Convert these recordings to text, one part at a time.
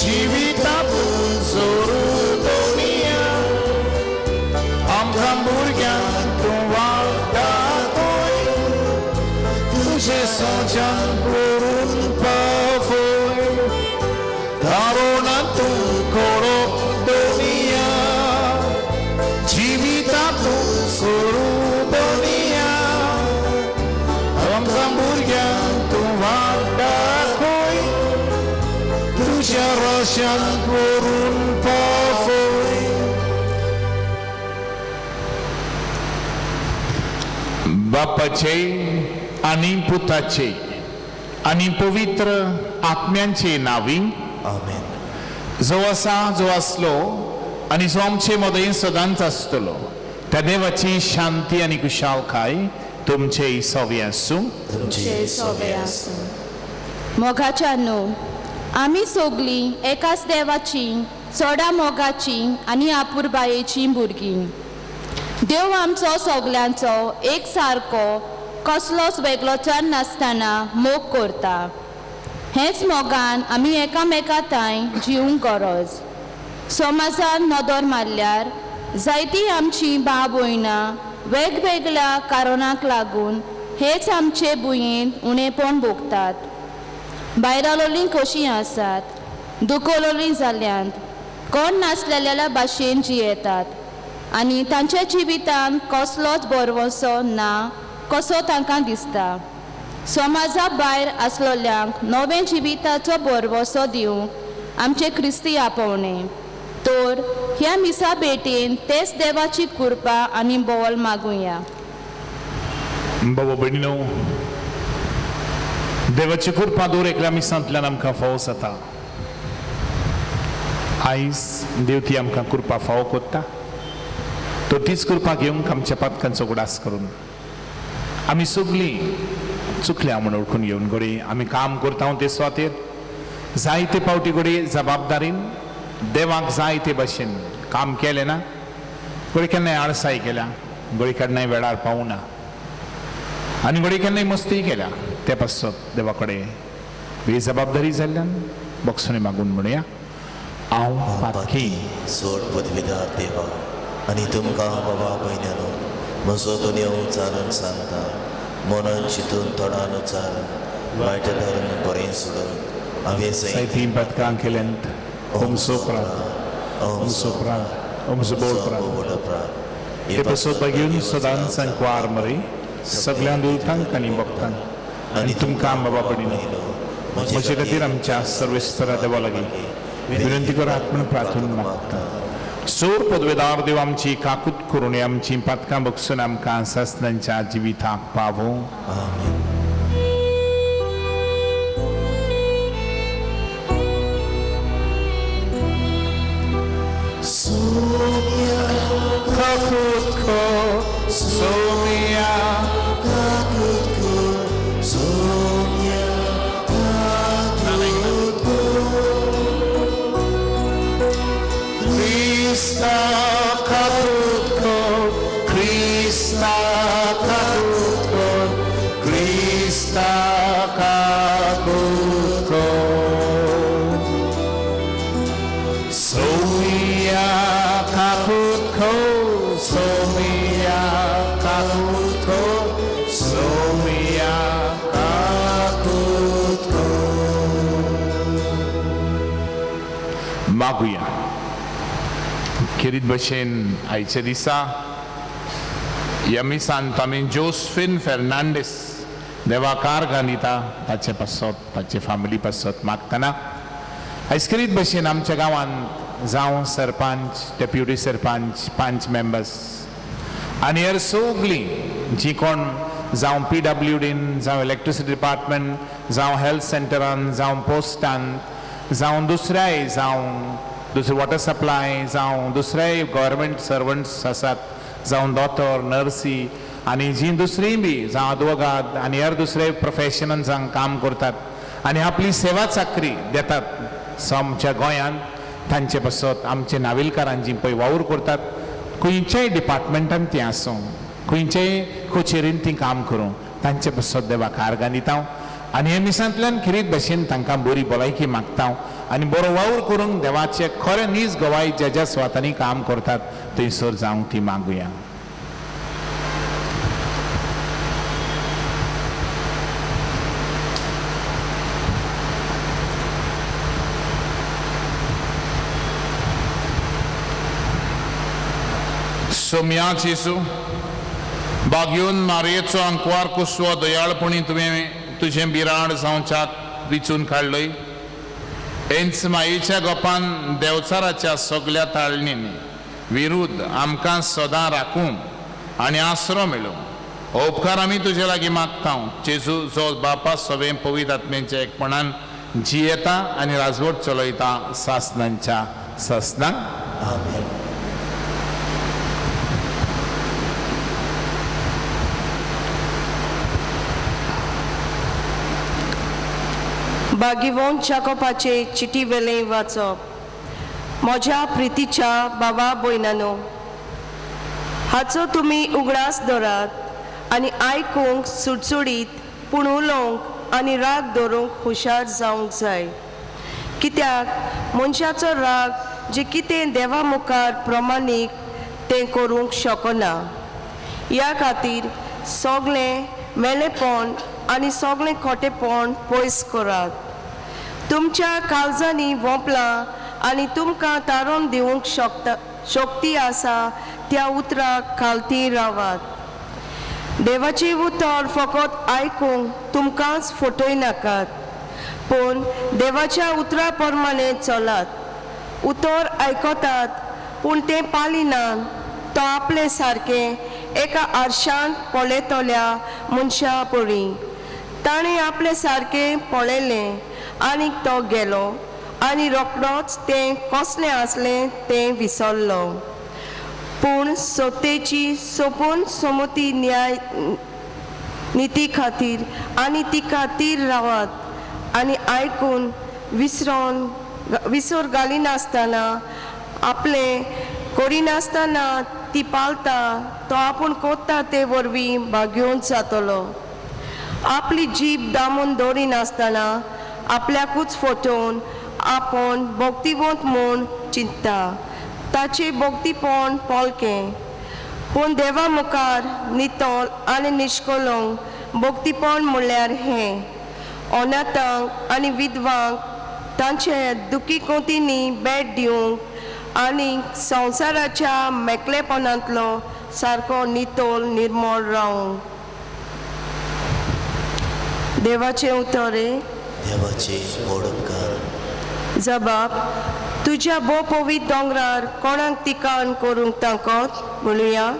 जिवितांतून सोडून दोनिया आमकां भुरग्यांक तूं वागताय तुजे सोज्यान करून पावय दारोणांतून कोडोक दोनिया जिवितांतून सोडून दोनिया आमकां भुरग्यांक तूं वागताय तुज्या रोशान करून पावय बापाचे आणि पुताचे आणि पवित्र आत्म्यांचे नावी आमेन. जो आसा जो आसलो आणि जो आमचे मदें सदांच आसतलो त्या देवाची शांती आणि कुशालकाय तुमचे सवे आसूं. तुमचे सोबे आसूं. मोगाच्यानो आमी सोगलीं एकाच देवाची चोडा मोगाची आनी आपुरबायेची भुरगीं. देव आमचो सोगल्यांचो एक सारको कसलोच वेगळोचार नासतना मोग करता. हेच मोगान आमी एकामेकांताय जिवंक गरज. समाजान नदर मारल्यार जायतीं आमची भाव भयणां वेगवेगळ्या कारणांक लागून हेच आमचे भुंयेंत उणेपण भोगतात. भायरालोलीं कशीं आसात दुखोलोलीं जाल्यांत कोण नासलेल्या भाशेन जियेतात आनी तांच्या जिवितांत कसलोच बरवसो ना कसो तांकां दिसता. समाजा भायर आसलोल्यांक नवें जिविताचो बरवसो दिवंक आमचे क्रिस्ती आपोवणे. तर ह्या मिसा भेटेन तेच देवाची कृपा आनी बोवल मागुया. बाबा भयणीनो, देवाची कृपा दर एकल्या मिसांतल्यान आमकां फावो जाता. आयज देव ती आमकां कृपा फावो कोत्ता. तो तीच कृपा घेवंक आमच्या पातकांचो उगडास करून आमी सगलीं चुकल्या म्हणून ओळखून घेवन घोडे आमी काम करता ते सुवातेर जायते पावटी घोडे जबाबदारीन देवाक जाय ते भाशेन काम केलें ना. घोडे केन्नाय आळसाय केल्या, घोडे केन्नाय वेळार पावूना आनी घोडे केन्नाय मस्ती केल्या. ते पासत देवा कडेन बेजबाबदारी जाल्ल्यान बक्षणे मागून म्हणया, हांव पातकी सोड पदवीदार देवा आनी तुमकां बाबा भयण्यानो म्हजो गुन्यांव चालून सांगता. मनान चिंतून तोंडान उच्चारून वायट धरून बरें सोडून हांवें जायतीं पथकां केल्यांत ओम सोप्राद ओम सोप्राद ओम सोप्राद हे पासत बेगीन सदांच सांकवार मरे सगळ्या दुयेंतांक आनी भक्तांक आनी तुमकां बाबा भयणीनो म्हजे खातीर आमच्या सर्वेस्परा देवा लागीं विनंती करात म्हूण प्रार्थना मागता. सोर पदवेदार देव आमची काकूत करून आमची पातकां बक्षून आमकां ससनांच्या जिविताक पावो. आमेन. Soumia kakutko, Soumia kakutko, Soumia kakutko, Krista kakutko, Krista kakutko, Krista kakutko. Soumia kakutko, Soumia kakutko, Soumia kakutko. मागुया. खेरीत भशेन आयचे दिसा ह्या मिसांत आमी जोसफीन फेर्नांडीस देवाकार घालिता ताचे पासत ताचे फॅमिली पासत मागतना आयज खेरीत भशेन आमच्या गांवांत जावं सरपंच डेप्युटी सरपंच 5 मेंबर्स आनी हेर सगलीं जी कोण जावं PWDन जावं इलेक्ट्रिसिटी डिपार्टमेंट जावं हेल्थ सेंटरान जावं पोस्टान जावं दुसऱ्याय जावं दुसरे वॉटर सप्लाय जावं दुसरेय गव्हर्मेंट सर्वंट्स आसात जावं दोतोर नर्सी आनी जी दुसरीय बी जावं अदवोगाद आनी हेर दुसरे प्रोफेशनान जावं काम करतात आनी आपली सेवा चाकरी देतात आमच्या गोंयांत तांचे पासत आमचे नाविलकारान जी पळय वावर करतात खंयच्याय डिपार्टमेंटान ती आसूं खंयच्याय कचेरीन ती काम करूं तांचे पासत देवाक आर्गां दिता आनी हे मिसांतल्यान खिरीत भशेन तांकां बरी भलायकी मागता आनी बरो वावर करूंक देवाचे खरें नीज गोवाई ज्या ज्या सुवातांनी काम करतात थंयसर जावंक ती मागुया. सोम्या जेसू बागयोन मारयेचो अंकवार कुसवो दयाळपणी तुवें तुजें बिराड जावच्याक विचून काडलय. हेंच मायेच्या गोपान देवचाराच्या सगळ्या ताळणींनी विरुद्ध आमकां सदां राखूंक आनी आसरो मेळूं हो उपकार आमी तुजे लागीं मागता. जेजू जो बापा सवें पवित्र आत्म्याच्या एकपणान जियेता आनी राजवट चलयता सासनांच्या सासनांक. आमेन. बागिवोन जाकोबाचे चिटी वेलें वाचप. म्हज्या प्रितीच्या बाबा भयणानो, हाचो तुमी उगडास दवरात आनी आयकूंक सुटसुडीत पूण उलोवंक आनी राग दवरूंक हुशार जावंक जाय. कित्याक मनशाचो राग जे कितें देवा मुखार प्रमाणीक तें करूंक शकना. ह्या खातीर सगळें मेलेपण आनी सगळें खोटेपण पयस करात. तुमच्या काळजांनी वोंपलां आनी तुमकां तारोन दिवंक शक्ती आसा त्या उतराक खालती रावात. देवाची उतर फकत आयकूंक तुमकांच फटय नाकात, पूण देवाच्या उतरा प्रमाणे चलात. उतर आयकतात पूण तें पालिनात तो आपले सारकें एका आरशांत पळयतल्या मनशा परी. ताणें आपले सारकें पळयलें आनी तो गेलो आनी रोखडोच तें कसलें आसलें तें विसरलो. पूण सतेची सोपून समती न्याय निती खातीर आनी ती खातीर रावात आनी आयकून विसर घालिनासतना आपले करिनासतना ती पालता तो आपूण कोत्ता ते वरवीं भाग्योन जातलो. आपली जीब दामून दवरिनासतना आपल्याकूच फटोवन आपूण भोक्तिवंत म्हूण चिंतता. ताचे भोक्तीपण पोलकें, पूण देवा मुखार नितोल आनी निश्कलोंक भोक्तीपण म्हणल्यार हें. अनाथांक आनी विधवांक तांचे दुखी कोंतींनी भेट दिवंक आनी संवसाराच्या मेकळेपणांतलो सारको नितोल निर्मळ रावंक. देवाचे उतरे. देवाचे व्हड उपकार. जबाब. तुज्या भोव पवित्र दोंगरार कोणाक तिकान करूंक तांकोत. म्हणुया,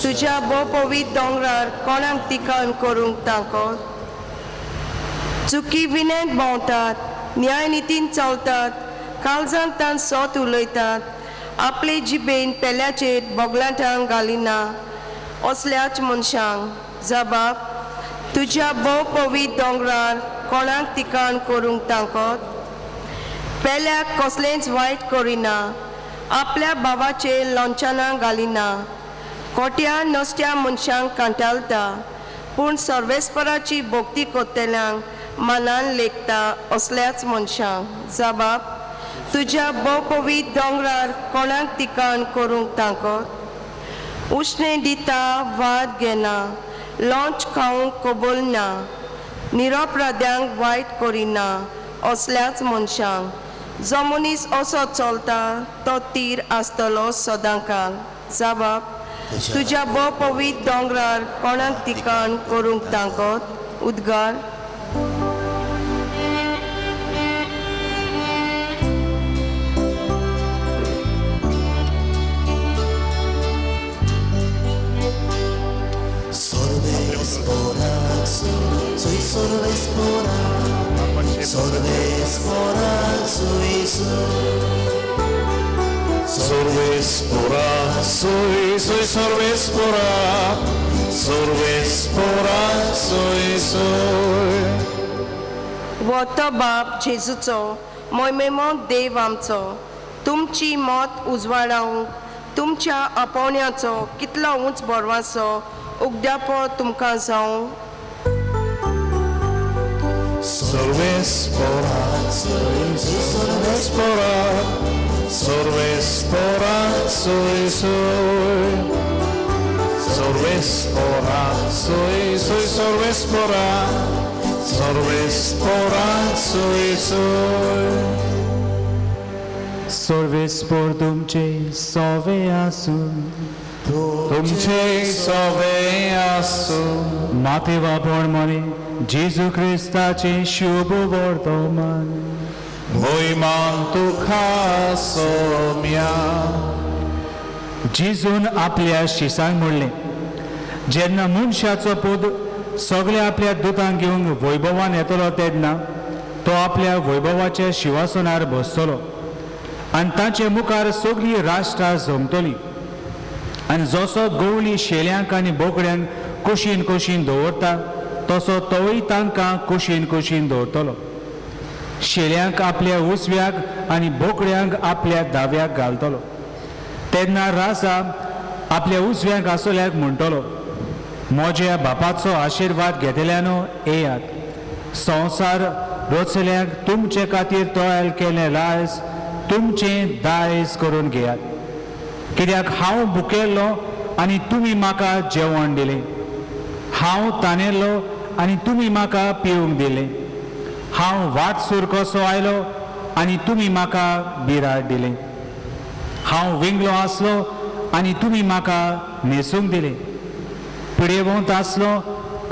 तुज्या भोव पवित्र दोंगरार कोणाक तिकान करूंक तांकोत. चुकी विनयत भोंवतात, न्याय नितीन चलतात, काळजांत तान सोत उलयतात, आपले जिबेन पेल्याचेर बोगलांटांक घालिना असल्याच मनशांक. जबाब. तुज्या भोव पवित्र दोंगरार कोणाक तिकान करूंक तांकोत. पेल्याक कसलेंच वायट करिना, आपल्या भावाचेर लोंचाना घालिना, खोट्या नसत्या मनशांक कांटाळटा, पूण सर्वेस्पराची भोक्ती कोत्तेल्यांक मनान लेखता असल्याच मनशांक. जबाब. तुज्या भोव पवित्र दोंगरार कोणाक तिकान करूंक तांकोत. उश्णें दिता वाद घेना, लॉंच खावंक कबूलना, निरपराध्यांक वायट करिना असल्याच मनशांक. जो मनीस असो चलता तो तीर आसतलो सदांकाल. जबाब. तुज्या भोव पवित्र दोंगरार कोणाक तिकान करूंक तांकोत. उद्गार. वो तो बाप जेजूचो मोयमेमो देव आमचो, तुमची मोत उजवाडावंक तुमच्या आपोवण्याचो कितलो उंच बोरवासो उगड्यापो तुमकां जावं. Sorvesporat sois, sorvesporat, sorvesporat sois, sorvesporat sois, sorvesporat, sorvesporat sois. Sorvespor तुमचे सोवे आसून तुमचे सोवे आसूं नातेवा प्रमाणे जेजू ख्रिस्ताचे शुभ वर्तमान मोहिमान तुका सोम्या. जेजून आपल्या शिसांक म्हणले, जेन्ना मनशाचो पूत सगळे आपल्या दुतांक घेवन वैभवान येतलो तेन्ना तो आपल्या वैभवाच्या शिवासनार बसतलो आनी ताचे मुखार सगळीं राष्ट्रां जमतलीं. आनी जसो गवळी शेल्यांक आनी बोकड्यांक कुशीन कुशीन दवरता तसो तोय तांकां कुशीन कुशीन दवरतलो. शेल्यांक आपल्या उसव्याक आनी बोकड्यांक आपल्या दाव्याक घालतलो. तेन्ना राजा आपल्या उसव्याक आसल्याक म्हणटलो, म्हज्या बापाचो आशिर्वाद घेतल्यानो येयात. संवसार रचल्याक तुमचे खातीर तयार केलें लायज तुमचें दायज करून घेयात. कित्याक हांव भुकेल्लो आनी तुमी म्हाका जेवण दिलें. हांव तानेल्लो आनी तुमी म्हाका पिवंक दिलें. हांव वाटसूर कसो आयलो आनी तुमी म्हाका बिराड दिलें. हांव विंगलो आसलो आनी तुमी म्हाका न्हेसूंक दिलें. पिडेवंत आसलो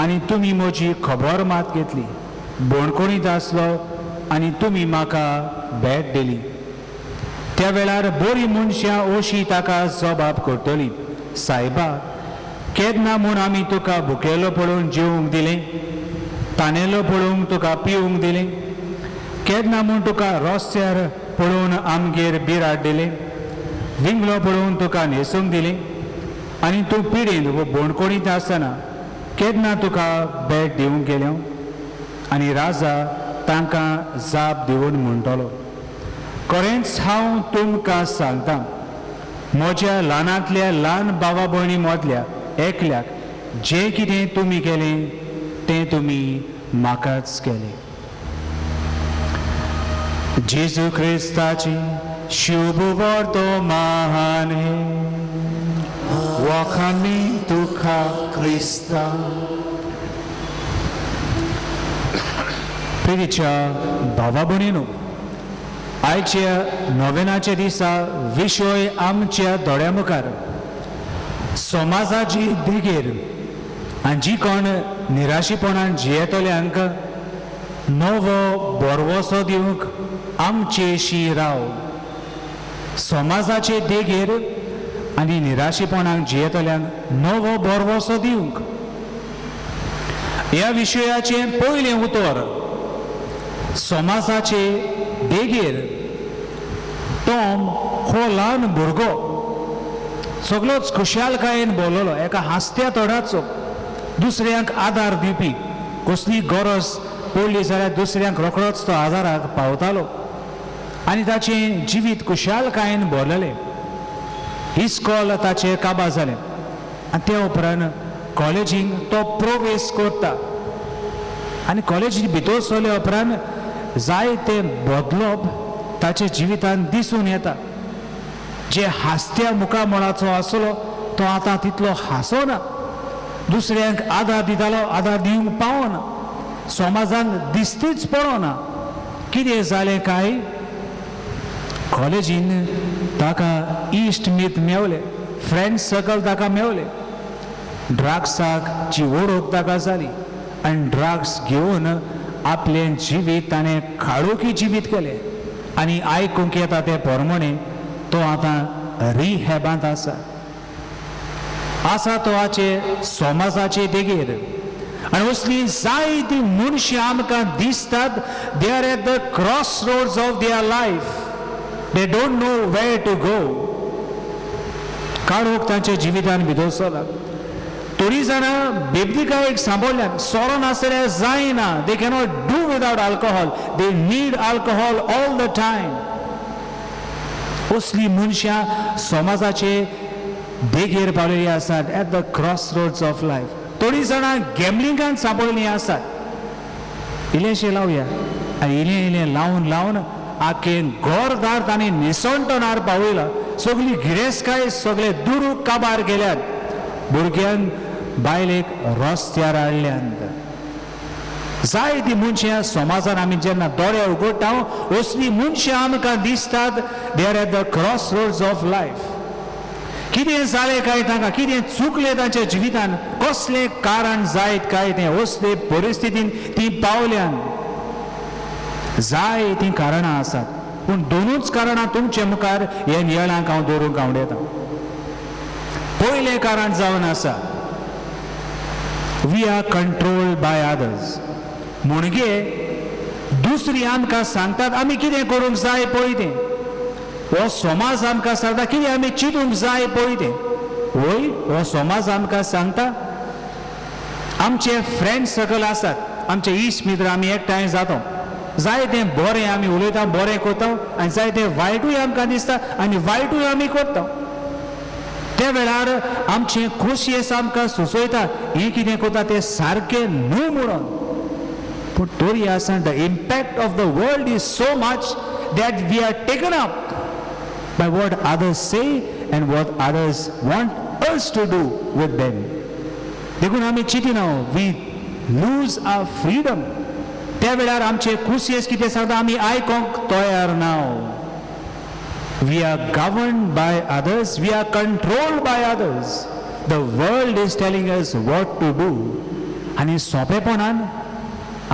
आनी तुमी म्हजी खबर मात घेतली. बोणकोणीत आसलो आनी तुमी म्हाका भेट दिली. त्या वेळार बरी मनशां अशी ताका जबाब करतली, सायबा, केन्ना म्हूण आमी तुका भुकेलो पळोवन जेवंक दिलें, तानेलो पळोवंक तुका पिवंक दिलें, केन्ना म्हूण तुका रस्त्यार पळोवन आमगेर बिराड दिलें, विंगलो पळोवन तुका न्हेसूंक दिलें, आनी तूं पिडीन वो बोणकोणीत आसतना केन्ना तुका भेट दिवंक गेलो. आनी राजा तांकां जाप दिवन म्हणटलो, खरेंच हांव तुमकां सांगतां, म्हज्या ल्हानांतल्या ल्हान भावा भयणी मदल्या एकल्याक जें कितें तुमी केलें तें तुमी म्हाकाच केलें. जेजू ख्रिस्ताची शुभ वर्तमान हे वखाणी तुका ख्रिस्ता. प्रितीच्या भावा भयणीनो, आयच्या नोवेनाच्या दिसा विशय आमच्या दोळ्या मुखार समाजाची देगेर आनी जी कोण निराशीपणान जियेतल्यांक नवो बरवसो दिवंक आमचेशी राव. समाजाचे देगेर आनी निराशीपणान जियेतल्यांक नवो बरवसो दिवंक ह्या विशयाचें पयलें उतर समाजाचे देगेर टॉम हो ल्हान भुरगो सगळोच खुशालकायेन बोललो, एका हास्त्या तोडाचो, दुसऱ्यांक आदार दिवपी. कसली गरज पडली जाल्यार दुसऱ्यांक रोखडोच तो आदाराक पावतालो आनी ताचें जिवीत खुशालकायेन भरलेलें. इस्कॉल ताचें काबार जालें आनी ते उपरांत कॉलेजीक तो प्रवेश करता आनी कॉलेजींत भितर सरले उपरांत जायते बदलप ताच्या जिवितांत दिसून येता. जे हास्त्या मुखामळाचो आसलो तो आतां तितलो हांसोना, दुसऱ्यांक आदार दितालो आदार दिवंक पावना, समाजांत दिश्टीच पडना. कितें जालें काय, कॉलेजीन ताका इश्ट मीत मेवले, फ्रेंड सर्कल ताका मेवले, ड्रग्साक ची ओळख ताका जाली आनी ड्रग्स घेवन आपलें जिवीत ताणें काळोखी जिवीत केलें. आनी आयकूंक येता ते प्रमाणे तो आतां रिहॅबांत आसा तो आचे समाजाचे देगेर. आनी असली जायतीं मनशां आमकां दिसतात, they are at the crossroads of their life, they don't know where to go. काळोख तांच्या जिवितांत भितर सरला. थोडी जाणां बेबदिकायेक सांबाळल्यात, सोरो नासल्यार जायना, they cannot do without alcohol, they need alcohol all the time. असली मनशां समाजाचे देगेर पावलेली आसात, at the crossroads of life. थोडी जाणां गॅमलिंगान सांबाळिल्लीं आसात. इल्लेशें लावया आनी इलें इलें लावन लावन आख्खें गोरदार तांणी निसंटोनार पावयला. सगळी गिरेस्तकाय सगळे दुरू काबार गेल्यात. भुरग्यांक बायलेक रस्त्यार हाडल्यात. जायतीं मनशां समाजान आमी जेन्ना दोळे उगडटा असलीं मनशां आमकां दिसतात. They are at the crossroads of life. कितें जालें काय तांकां, कितें चुकलें तांच्या जिवितान, कसलें कारण जायत काय तें असले परिस्थितीन तीं पावल्यात. जायतीं कारणां आसात पूण दोनूच कारणां तुमचे मुखार हे नियळांक हांव दवरूंक आवडटा. पयलें कारण जावन आसा we are controlled by others. म्हणजे दुसरी आमकां सांगतात आमी कितें करूंक जाय पळय तें. हो समाज आमकां सांगता कितें आमी चिंतूंक जाय पळय तें. वय हो समाज आमकां सांगता. आमचे फ्रेंड सर्कल आसात, आमचे इश्ट मित्र, आमी एकठांय जाता, जाय तें बरें आमी उलयता, बरें करता आनी जाय तें वायटूय आमकां दिसता आनी वायटूय आमी करता. त्या वेळार आमचे खोशयेस आमकां सुचयता हें कितें करता तें सारकें न्हू म्हणून. पूण तरी आसा the impact of the world is so much that we are taken up by what others say and what others want us to do with them. देखून आमी चिंतिना वी लूज आवर फ्रीडम. त्या वेळार आमचे खोशयेस कितें सांगता आमी आयकोंक तयार ना. We are governed by others. We are controlled by others. The world is telling us what to do. आणि सोंपेपणान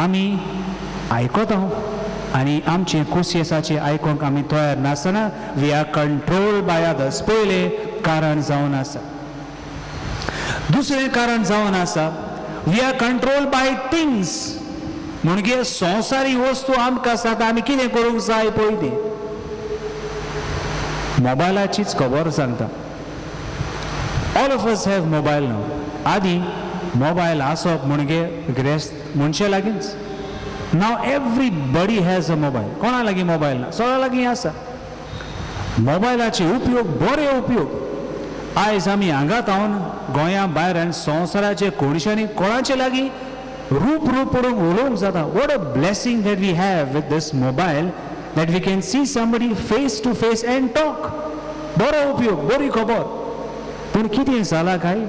आमी आयकता आनी आमचे खोशयेसाचे आयकोंक आमी तयार नासतना we are controlled by others. पयलें कारण जावन आसा. दुसरें कारण जावन आसा we are controlled by things. म्हणजे संवसारी वस्तू आमकां सांगता आमी कितें करूंक जाय पळय तें. मोबायलाचीच खबर सांगता. All of us have mobile नाव. आदी मोबायल आसप म्हणजे गिरेस्त मनशा लागींच. नाव एवरीबडी हॅज अ मोबायल. कोणा लागीं मोबायल ना, सगळ्या लागीं आसा. मोबायलाचे उपयोग बरे उपयोग आयज आमी हांगात हावन गोंया भायर आनी संवसाराचे कोणशांनी कोणाचे लागीं रूप पडूंक उलोवंक जाता. What a blessing that we have with this mobile that we can see somebody face to face and talk. बरो उपयोग, बरी खबर. पूण कितें जाला काय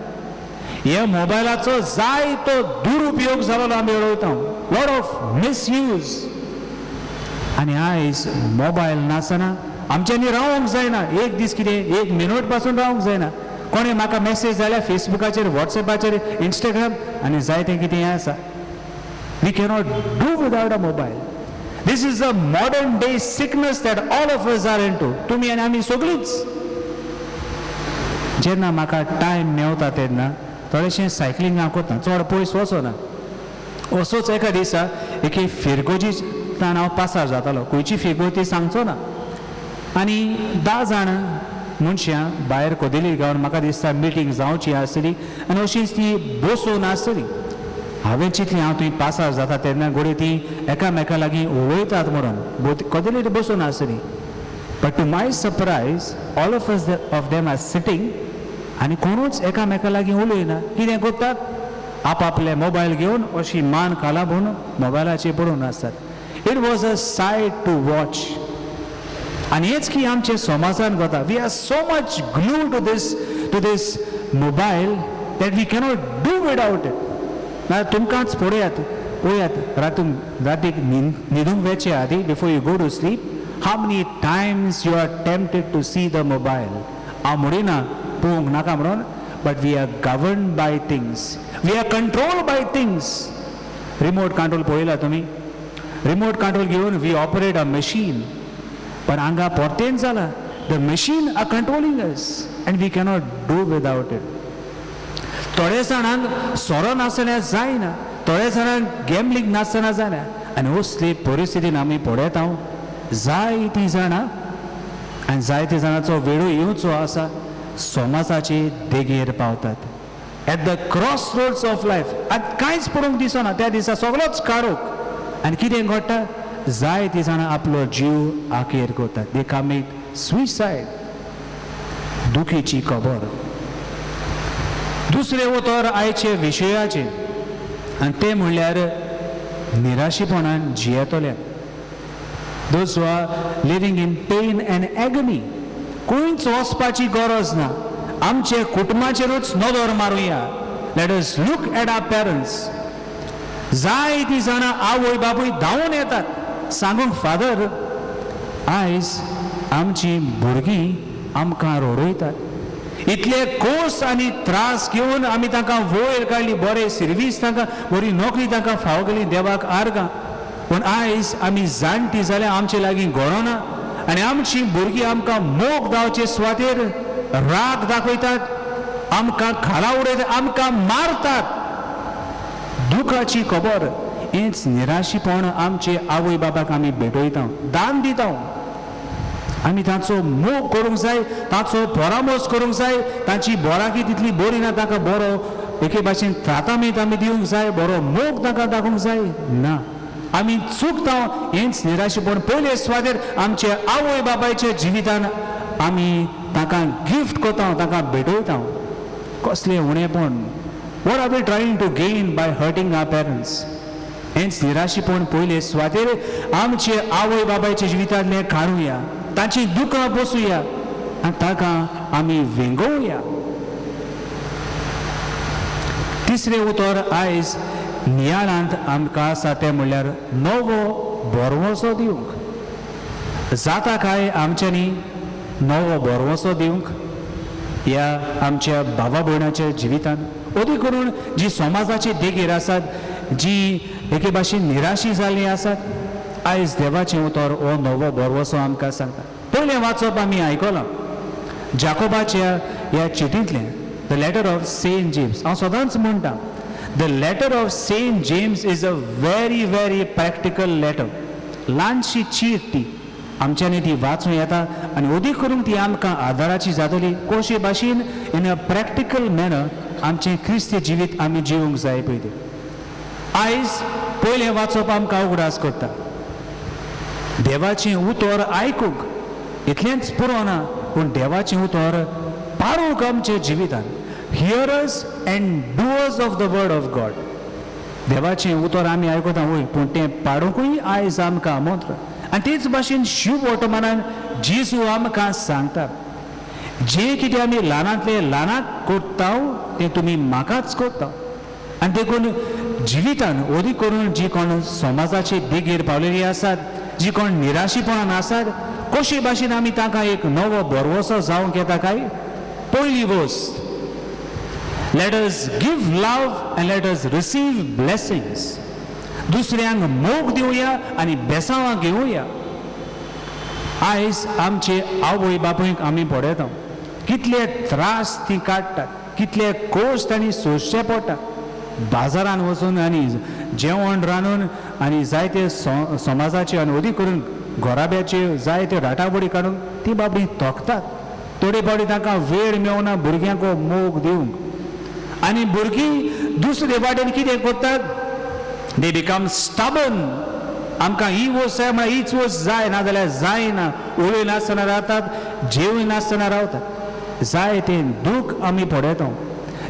ह्या मोबायलाचो जायतो दुरुपयोग जालो आमी उलयता. Lot of misuse. आनी आयज मोबायल नासतना आमच्यांनी रावंक जायना. एक दीस कितें एक मिनट पासून रावंक जायना. कोणें म्हाका मेसेज जाल्यार फेसबुकाचेर, वॉट्सॅपाचेर, इंस्टाग्राम आनी जायतें कितें आसा. We cannot do without a mobile. This is a modern day sickness that all of us are into. तुम्ही आणि आम्ही सगळीच. जेन्ना म्हाका टायम मेवता तेन्ना थोडेशें सायकलिंगाक वता. चड पयस वचना. असोच एका दिसा एके फिरगोजींतल्यान हांव पासार जातालो. खंयची फिरगोजी ती सांगचो ना. आनी 10 जाण मनशां भायर कोदेली गांवांत म्हाका दिसता मिटींग जावची आसली आनी अशीच ती बसून आसली. हांवें चिंतलें हांव थंय पासार जाता तेन्ना घोडी ती एकामेका लागीं उलयतात म्हणून कदेलीर बसून आसली. But to my surprise all of them are sitting आनी कोणूच एकामेका लागीं उलयना. कितें करतात आपआपले मोबायल घेवन अशी मान कालाभून मोबायलाचेर पडून आसतात. It was a sight to watch. आनी हेच की आमचे समाजान जाता. We are so much glue to these mobile that we cannot do without it. ना तुमकांच पळयात रातीक न्हिदूंक वेचे आदी before you go to sleep how many times you are tempted to see the mobile. हांव म्हणिना पळोवंक नाका म्हणून. But we are governed by things. We are controlled by things. Remote control पळयला तुमी. रिमोट कंट्रोल घेवन वी ऑपरेट अ मशीन. पण हांगा परतेन जाला the machine are controlling us and we cannot do without it. थोडे जाणांक सोरो नासतना जायना. थोडे जाणांक गॅमलींग नासतना जायना. आनी असली परिस्थितीन आमी पळयता जायतीं जाणां आनी जायत्या जाणांचो वेळो येवचो आसा समाजाचे देगेर पावतात. At the crossroads of life आतां कांयच पडूंक दिसना. त्या दिसा सगळोच काडूंक आनी कितें घडटा जायतीं जाणां आपलो जीव आखेर करतात. दे कमीट सुसायड. दुखीची खबर. दुसरे उतर आयचे विशयाचे आनी ते म्हणल्यार निराशीपणान जियेतले. Those who are living in pain and agony. कोणीच वचपाची गरज ना. आमचे कुटुंबाचेरूच नदर मारुया. Let us look at our parents. जायतीं जाणां आवय बापूय धांवून येतात सांगूंक फादर आयज आमची भुरगीं आमकां रडयतात. इतले कोस आनी त्रास घेवन आमी तांकां वयर काडली, बरें सर्वीस तांकां, बरी नोकरी तांकां फावो केली, देवाक आर्गां. पूण आयज आमी जाणटी जाल्यार आमचे लागीं घडोना आनी आमची भुरगीं आमकां मोग जावचे सुवातेर राग दाखयतात, आमकां खाला उडयतात, आमकां मारतात. दुखाची खबर हेच निराशीपण आमचे आवय बापाक आमी भेटयता, दान दिता. आमी तांचो मोग करूंक जाय, तांचो परामर्श करूंक जाय. तांची बोराकी तितली बरी ना, तांकां बरो एके भाशेन त्रातामीत आमी दिवंक जाय, बरो मोग तांकां दाखोवंक जाय ना. आमी चुकता हेच निराशीपण. पयले सुवातेर आमचे आवय बापायच्या जिवितान आमी तांकां गिफ्ट करता, तांकां भेटयता. कसलें उणेपण. What are we trying to gain by hurting our parents? हेच निराशीपण पयले सुवातेर आमचे आवय बापायच्या जिवितांतले काडुया, तांची दुखां बसुया आनी तांकां आमी वेंगोवया. तिसरें उतर आयज नियाळांत आमकां आसा तें म्हणल्यार नवो बरवसो दिवंक. जाता काय आमच्यांनी नवो बरवसो दिवंक ह्या आमच्या भावा भयणाच्या जिवितान? ओदी करून जी समाजाची देगेर आसात, जी एके भाशेन निराशी जाल्लीं आसात, आयज देवाचें उतर हो नवो बरवसो आमकां सांगता. पयलें वाचप आमी आयकलां जाकोबाच्या ह्या चिठींतलें, the letter of Saint James. हांव सदांच म्हणटा the letter of Saint James is a very very practical letter. ल्हानशी चीट ती, आमच्यांनी ती वाचूं येता आनी ओदी करून ती आमकां आदाराची जातली. कशे भाशेन इन अ प्रॅक्टिकल मॅनर आमचें क्रिस्ती जिवीत आमी जिवंक जाय पळय तें. आयज पयलें वाचप आमकां उगडास करता. देवाचें उतर आयकूंक इतलेंच पुरो ना, पूण देवाचें उतर पाळूंक आमच्या जिवितान. Hearers and doers of the word of God. देवाचें उतर आमी आयकता वय, पूण तें पाळूंकूय आयज आमकां आमंत्रण. आनी तेच भाशेन शुभ वर्तमानान जेजू आमकां सांगता, जे कितें आमी ल्हानांतले ल्हानाक करता तें तुमी म्हाकाच करता. आनी देखून जिवितान ओदी करून जी कोण समाजाचे देगेर पावलेली आसात, जी कोण निराशीपणान आसात, कशे भाशेन आमी तांकां एक नवो बरवसो जावंक येता काय? पयली वस्त, let us give love and let us receive blessings. दुसऱ्यांक मोग दिवया आनी बेसांवां घेवया. आयज आमचे आवय बापूयक आमी पळयता कितले त्रास ती काडटात, कितले कोश तांणी सोंसचे पडटा. बाजारान वचून आनी जेवण रांदून आनी जायते समाजाचे आनी ओदी करून घोराब्याचे जायते राटाबडी काडून ती बाबडी तोखतात. थोडे फावटी तांकां वेळ मेळना भुरग्यांक मोग दिवंक. आनी भुरगीं दुसरे वाटेन कितें करतात? They become stubborn. आमकां ही वस्त जाय म्हळ्यार हीच वस्त जाय, नाजाल्यार जायना. उलय नासतना रावतात, जेवय नासतना रावतात. जाय तें दूख आमी पळयता.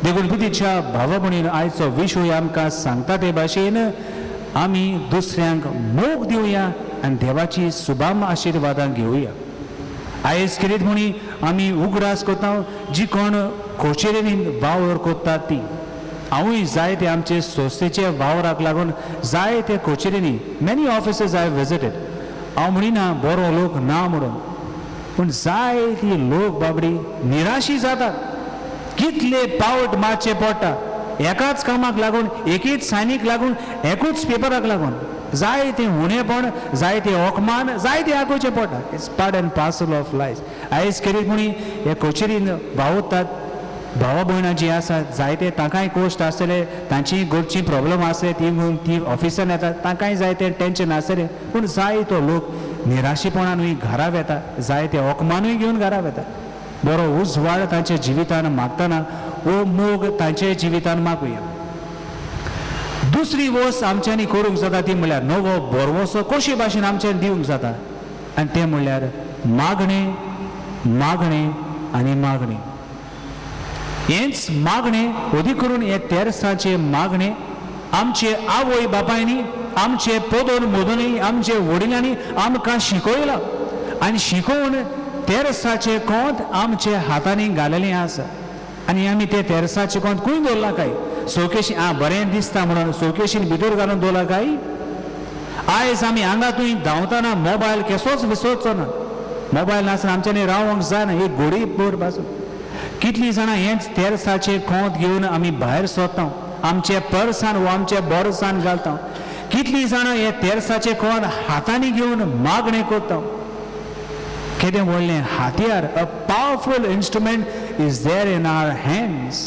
देखून पुतीच्या भावा भयणीन आयचो विशय आमकां सांगता ते भाशेन आमी दुसऱ्यांक मोग दिवया आनी देवाची सुभाम आशिर्वादां घेवया. आयज कितें म्हणी आमी उगडास करता जी कोण कोचेरेंनी वावर करतात ती. हांवूय जायते आमचे संस्थेचे वावराक लागून जायते कोचेरेंनी मेनी ऑफिसीस आय विजिटेड. हांव म्हणिना बरो लोक ना म्हणून, पूण जायती लोक बाबडी निराशी जातात. कितले पावट मारचे पडटा एकाच कामाक लागून, एकीच सायनीक लागून, एकूच पेपराक लागून. जायते उणेपण, जायते ओकमान, जायते आगोवचे पडटा. It's part end parcel of life. आयज कितें म्हणी हे कोचेरीन वावुरतात भावा भयणां जी आसात, जायते तांकांय कोश्ट आसतले, तांची घरची प्रॉब्लम आसले, ती ऑफिसान येतात, तांकांय जायते टेन्शन आसतलें. पूण जायतो लोक निराशीपणानूय घराक येता, जायते ओकमानूय घेवन घराक येता. बरो उजवाड तांच्या जिवितान मागतना हो मोग तांच्या जिवितान मागुया. दुसरी वस्त आमच्यांनी करूंक जाता ती म्हणल्यार नवो बरवसो कशे भाशेन आमच्यान दिवंक जाता, आनी तें म्हणल्यार मागणें, मागणें आनी मागणें. हेच मागणें ओदी करून हे तेरसाचे मागणें आमचे आवय बापायनी आमचे पोदोन मोदोनी आमचे वडिलांनी आमकां शिकयला आनी शिकोवन तेरसाचे कोंत आमचे हातांनी घालेलें आसा आनी आमी ते तेरसाचे कोंत खंय दवरला काय चौकेशी बरें दिसता म्हणून चौकेशीन भितर घालून दवरला काय आयज आमी हांगातूय धांवतना मोबायल केसोच विसरचो ना मोबायल नासतना आमच्यानी रावंक जायना एक घोडी भर पासून कितलीं जाणां हेंच तेरसाचे कोंत घेवन आमी भायर सरता आमचे पर्सान वो आमचे बोर्सान घालता कितलीं जाणां हे तेरसाचे कोंत हातांनी घेवन मागणें करता कितें व्हडलें हातियार a powerful instrument is there in our hands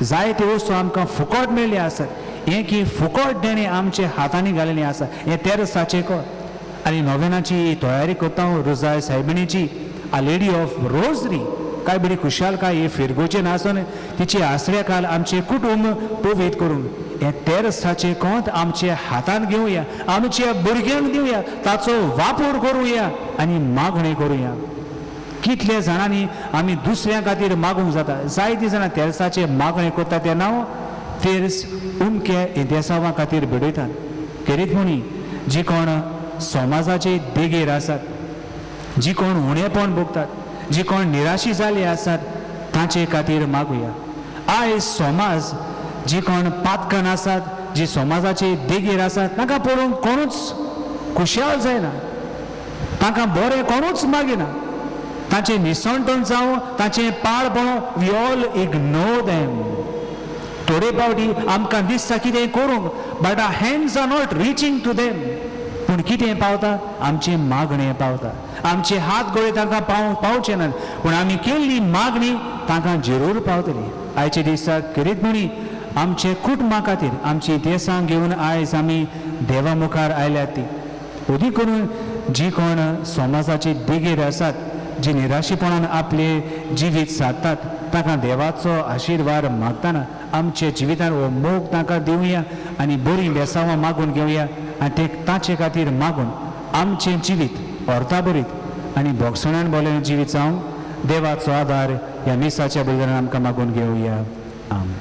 जायते वस्तू आमकां फुकट मेळ्ळी आसात हें की फुकट देणे आमचे हातांनी घालेलें आसा हें तेरसाचें कोंत आनी नोवेनाची तयारी करता रोजाय सायबिणीची आ लेडी ऑफ रोजरी काय बरी खुशाल काय हे फिरगोचे नासून तिचे आसऱ्याकाल आमचे कुटुंब पवित करून हे तेरसाचे कोंत आमचे हातान घेवया आमच्या भुरग्यांक दिवया ताचो वापर करूया आनी मागणी करूया कितले जाणांनी आमी दुसऱ्या खातीर मागूंक जाता जायतीं जाणां तेरसाचे मागणी करता तें नांव तेर्स उमके देसांवा खातीर भिडयतात खेरीत म्हणी जी कोण समाजाचे देगेर आसात जी कोण उणेपण भोगतात जी कोण निराशी जाल्ली आसात तांचे खातीर मागुया आयज समाज जी कोण पातकान आसात जी समाजाचे देगेर आसात तांकां पळोवंक कोणूच खुशाल जायना तांकां बरें कोणूच मागिना तांचे निसंटण जावं तांचे पाळपण वी ऑल इग्नोर देम थोडे फावटी आमकां दिसता कितें करूंक but our hands are not reaching to them पूण कितें पावता आमचे मागणें पावता आमचे हात गळे तांकां पावचे नात पूण आमी केल्ली मागणी तांकां जरूर पावतली आयचे दिसाक करीत म्हणी आमचे कुटुंबा खातीर आमची देसां घेवन आयज आमी देवा मुखार आयल्यात ती उदी करून जी कोण समाजाचे देगेर आसात जी निराशीपणान आपले जिवीत सादतात तांकां देवाचो आशिर्वाद मागतना आमचे जिवितान हो मोग तांकां दिवया आनी बरी बेसांवां मागून घेवया आनी ते तांचे खातीर मागून आमचें जिवीत अर्थाभरीत आनी भोगसणान भरलें जिवीत जावंक देवाचो आदार ह्या मिसाच्या बलिदानान आमकां मागून घेवया आमेन.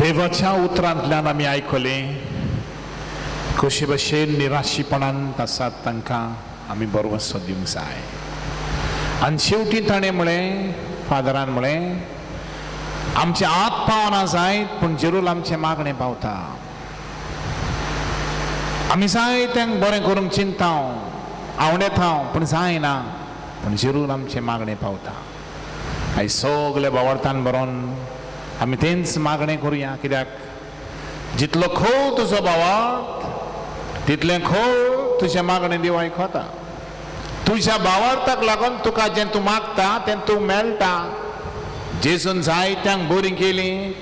देवाच्या उतरांतल्यान आमी आयकलें कशे भशेन निराशीपणांत आसात तांकां आमी बरोवसो दिवंक जाय आनी शेवटी ताणें म्हळें फादरान म्हळें आमचे आत पावना जायत पूण जरूर आमचें मागणें पावता आमी जायत्यांक बरें करूंक चिंता आवडेता पूण जायना पूण जरूर आमचें मागणें पावता आयज सगळे भावार्थान बरोवन आमी तेंच मागणें करुया कित्याक जितलो खोल तुजो भावार्थ तितलें खोल तुजें मागणें देव आयकता तुज्या भावार्थाक लागून तुका जें तूं मागता तें तूं मेळटा जेजून जायत्यांक बरीं केलीं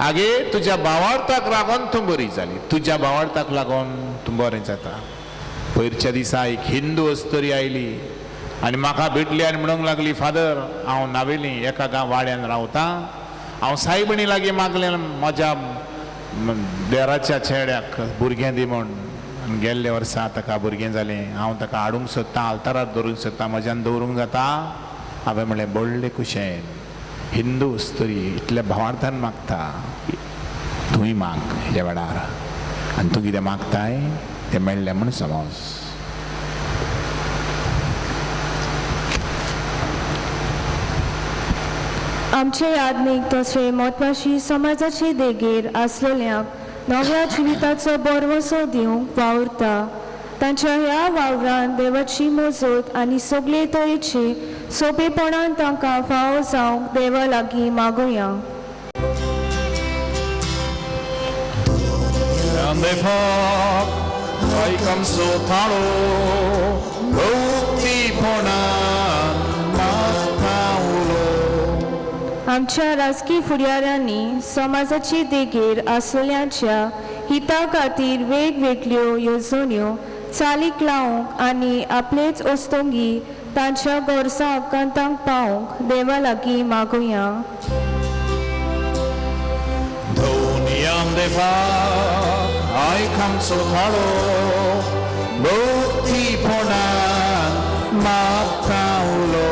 आगे तुज्या भावार्थाक लागून तूं बरी जाली तुज्या भावार्थाक लागून तूं बरें जाता पयरच्या दिसा एक हिंदू अस्तरी आयली आनी म्हाका भेटली आनी म्हणूंक लागली फादर हांव नावेली एका गांव वाड्यान रावतां हांव सायबिणी लागीं मागलें म्हज्या देराच्या चेड्याक भुरगें दी म्हूण आनी गेल्ले वर्सा ताका भुरगें जालें हांव ताका हाडूंक सोदतां आल्तारार दवरूंक सोदतां म्हज्यान दवरूंक जाता हांवें म्हणलें व्हडले कुशेन हिंदू अस्तरी इतल्या भावार्थान मागता तूंय माग ह्या वेळार आनी तूं कितें मागताय तें मेळ्ळें म्हूण समज आमचे यादनीक तशें म्हत्वाची समाजाचे देगेर आसलेल्यांक नव्या जिविताचो बरवसो दिवंक वावुरता तांच्या ह्या वावरान देवाची मोजत आनी सगळे तरेचे सोंपेपणान तांकां फावो जावंक देवा लागीं मागुया. आमच्या राजकी फुडाऱ्यांनी समाजाची देगेर आसलेल्यांच्या हिता खातीर वेगवेगळ्यो येवजण्यो चालीक लावंक आनी आपलेच ओस्तोंगी तांच्या गोरसां आकांतांक पावंक देवा लागीं मागुया. I come so hard, दोरचीपणान मागता उलो.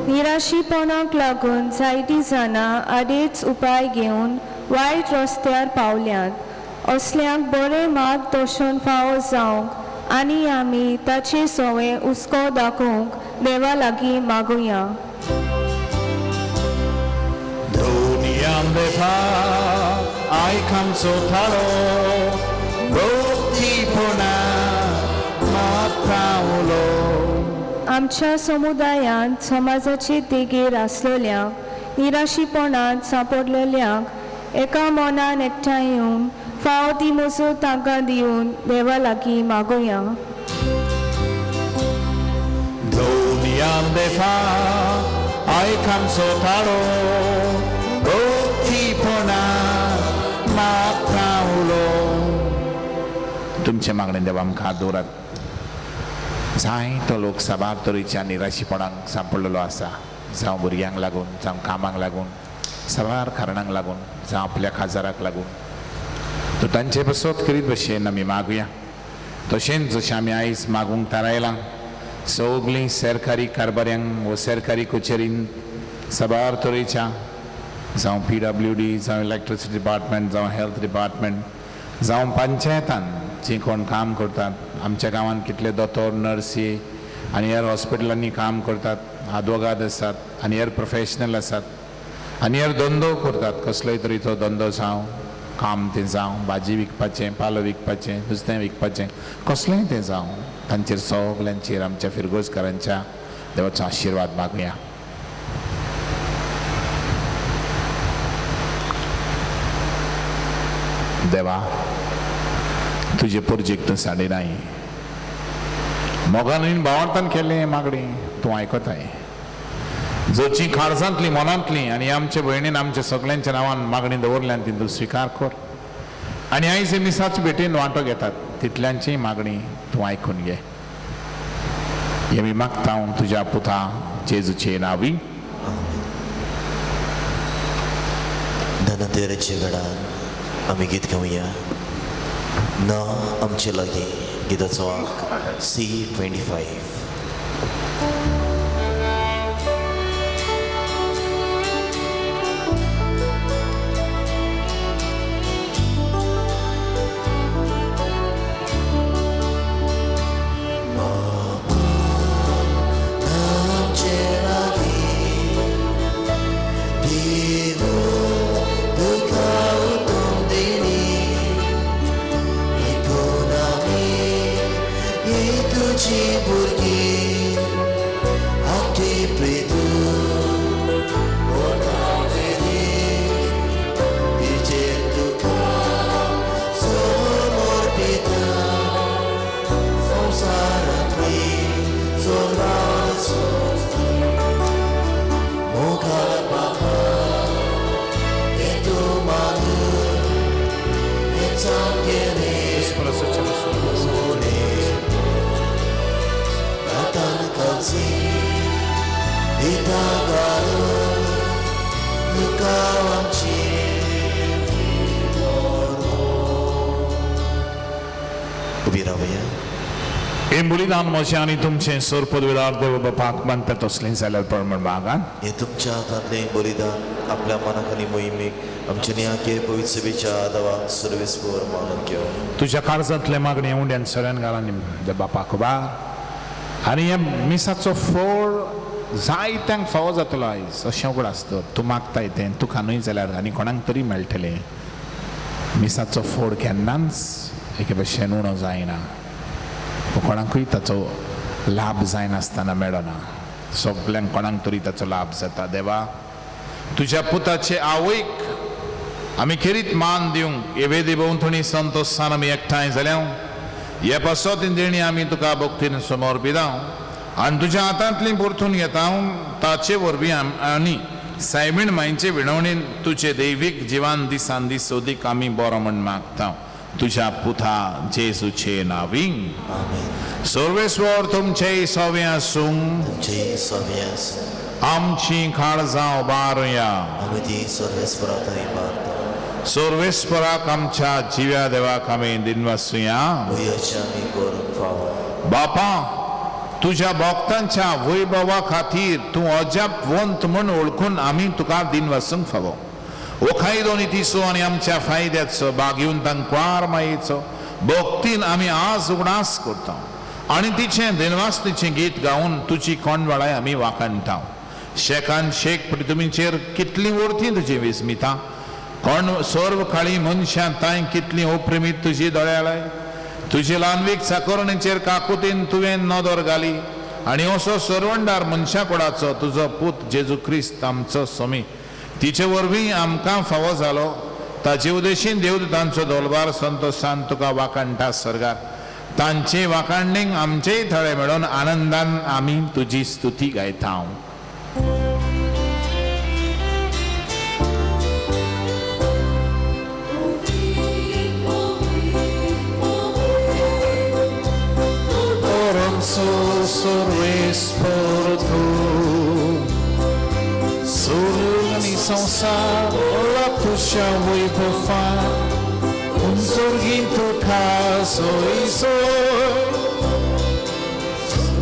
निराशीपणाक लागून जायतीं जाणां आदींच उपाय घेवन वायट रस्त्यार पावल्यात. असल्यांक बरें मार्गदर्शन फावो जावंक आनी आमी ताचे सवय हुस्को दाखोवंक देवा लागीं मागुया. Doniam defa aikam sotaro doorचीपणान मागता उलो. आमच्या समुदायांत समाजाचे देगेर आसलेल्यांक निराशीपणांत सांपडलेल्यांक एका मनान एकठांय येवन फावो ती मजत तांकां दिवन देवा लागीं मागुया. Doniam defa aikam sotaro doorचीपणान मागता उलो. तुमचे मागणे देवा आमकां दवरात. जायतो लोक सबार तरेच्या निराशीपणाक सांपडलेलो आसा. जावं भुरग्यांक लागून, जावं कामाक लागून, सबार कारणांक लागून, जावं आपल्या काजाराक लागून. तो तांचे बसत करीत भशेन आमी मागुया. तशेंच जशें आमी आयज मागूंक थारायलां, सगळीं सरकारी कारभाऱ्यांक व सरकारी कचेरींत सबार तरेच्या, जावं PWD, जावं इलेक्ट्रिसिटी डिपार्टमेंट, जावं हेल्थ डिपार्टमेंट, जावं पंचायतान जी कोण काम करतात. आमच्या गांवांत कितले दोतोर, नर्सी आनी हेर हॉस्पिटलांनी काम करतात, आदवोगाद आसात आनी हेर प्रोफेशनल आसात आनी हेर धंदो करतात. कसलोय तरेचो धंदो जावं, काम तें जावं, भाजी विकपाचें, पालो विकपाचें, नुस्तें विकपाचें, कसलेंय तें जावं, तांचेर सगल्यांचेर आमच्या फिरगोजकारांच्या देवाचो आशिर्वाद मागुया. देवा, तुजे पुर्जेक तूं साडिनाय. मोगान भावार्थान केले मागणी तूं आयकताय. जोची काळजांतली, मनांतली आनी आमचे भयणीन आमच्या सगळ्यांच्या नांवान मागणी दवरल्यान ती तूं स्विकार कर. आनी आयज हे मिसाचे भेटेन वांटो घेतात तितल्यांची मागणी तूं आयकून घे. हे मी मागता हांव तुज्या पुता जेजूचे नांवी. धनतेरचे घडान आमी गीत गावया. ना आमचे लागीं गिताचो अंक C25. उभी रावया. हे बलिदान म्हजें आनी तुमचें सोर पदवीदार देव बापाक मानता तसलें जाल्यार परमण मागान. हे तुमच्या हातांतलें बलिदान आपल्या मनाखाली मोहिमेक आमच्या नियाके पवित्र सभेच्या आदावा सर्वेस्पर मानून घेवन तुज्या काळजांतले मागणी उंड्यान सगळ्यान घालान देव बापाक उबार. आनी हे मिसाचो फोड जायत्यांक फावो जातलो आयज अशें उगड आसता. तूं मागताय तें तुका न्हय जाल्यार आनी कोणाक तरी मेळटलें. मिसाचो फोड केन्नाच एके भशेन उणो जायना. कोणाकूय ताचो लाभ जायनासतना मेळना. सगल्यांक कोणाक तरी ताचो लाभ जाता. देवा, तुज्या पुताचे आवयक आमी खेरीत मान दिवंक हे वेदी भोंवतणी संतोशान आमी एकठांय जाल्या. हे पासोतीन देणी आमी तुका भक्तीन समर्पिता आनी तुज्या हातांतली परतून घेता. ताचे वरवीं आनी सायबीण मांयचे विणवणेन तुजे दैवीक जिवान दिसान दीस सोदीक आमी बरो म्हण मागता. तुझ्या पुता जेजूचे नावी. सर्वेस्वर तुमचे सवे आसूं. तुमचे सवे आसूं. आमची काळजां उबारुया. आमी ती सर्वेस्पराक इबारता. सर्वेस्पराक आमच्या जिव्या देवाक आमी दिनवासुया. उयर्चे आमी करूंक फावो बापा तुझ्या भक्तांच्या वैभवा खातीर तूं अजापवंत म्हूण ओळखून आमी तुका दिन वसूंक फावो ओखायदो नितीचो आनी आमच्या फायद्याचो भाग घेवन तांकां मायेचो भक्तीन आमी आज उगडास करता आनी तिचें दिनवासतीचें गीत गावन तुजी कोणवाळाय आमी वाखाणटा शेकान शेक तुमीचेर कितली उरती तुजी विस्मिता कोण सर्व काळी मनशां ताय कितली अप्रेमीत तुजी दोळ्यालाय तुजी ल्हानवीक चाकोरणेचेर काकुतीन तुवें नदर घाली आनी असो सर्वंडार मनशा कोडाचो तुजो पूत जेजू क्रिस्त आमचो स्वामी तिचे वरवीं आमकां फावो जालो ताचे उदेशीन देवदूतांचो दोलबार संतोशान तुका वाखाणटा सर्गार तांचे वाखाणणेक आमचेय थळे मेळोन आनंदान आमी तुजी स्तुती गायता Sorves por tu Surni संसार ओला तुझ्या वैभवान उंचोरगीन तुका सोय सोय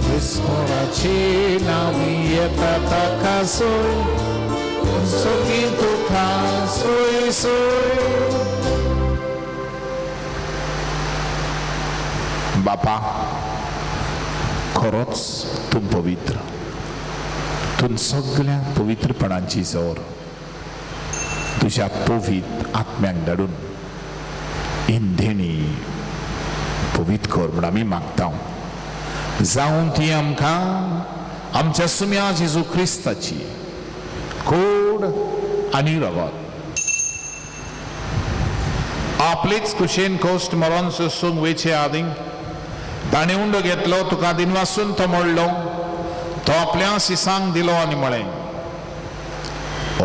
विस्मोराची नावी येता ताका सोय उंचोरगीन तुका सोय सोय बापा खरोच तूं पवित्र तूं सगळ्या पवित्रपणाची जोर तुझ्या पवित्र आत्म्याक धाडून इंधेणी पवित्र कर म्हण आमी मागता जावं ती आमकां आमच्या सुम्या जेजू क्रिस्ताची कूड आनी रगत आपलीच कुशेन कोश्ट मरोन सोसूंक वेचे आदीं ताणें उंडो घेतलो तुका दिनवासून तो मोडलो तो आपल्या सिसांक दिलो आनी म्हळें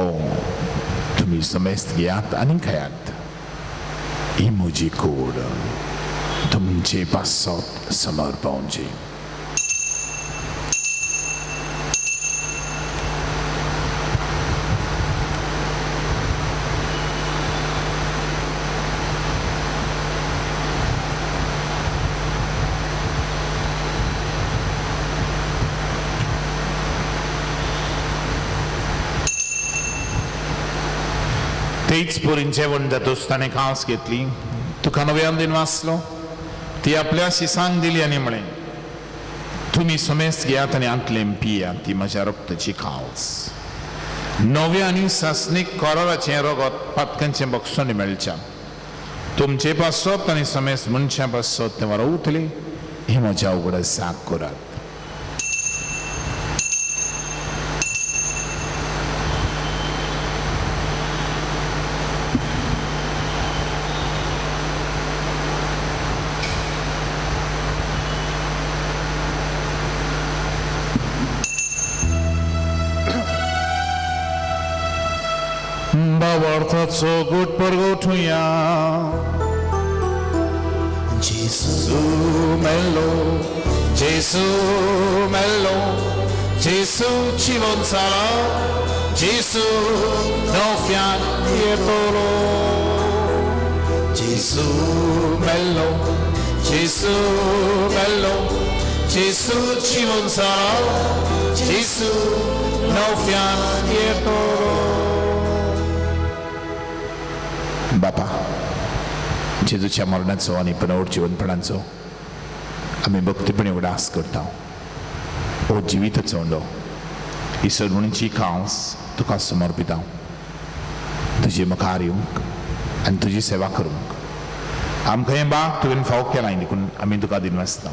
ओ तुमी समेस्त घेयात आनी खायात ही म्हजी कूड तुमचे पासत समर्पवची तेच पोरींचे वंडतोस ताणें खास घेतली तुका नव्यान दिन वाचलो ती आपल्या शिसांक दिली आनी म्हळें तुमी समेस्त घेयात आनी आंतलें पियात ती म्हज्या रक्ताची खास नव्या आनी सासणीक कोराचें रगत पातकांचें बक्षोनी मेळच्या तुमचे पासत आनी समेस्त मनशां पासत तें वरवतले ही म्हज्या उगडास जाग करात Bawartaco gut pergotuya Jesu mello Jesu chivon sala Jesu no fian dietolo Jesu mello Jesu chivon sala Jesu no fian dietolo बापा जेजूच्या मरणाचो आनी पुनर् जीवनपणाचो आमी भक्तीपणे उडास करता ओ जिविताचो उंडो ही सडवणीची खास तुका समर्पिता तुजे मुखार येवंक आनी तुजी सेवा करूंक आमकां हें बाग तुवें फाव केलां देखून आमी तुका दिन वाचता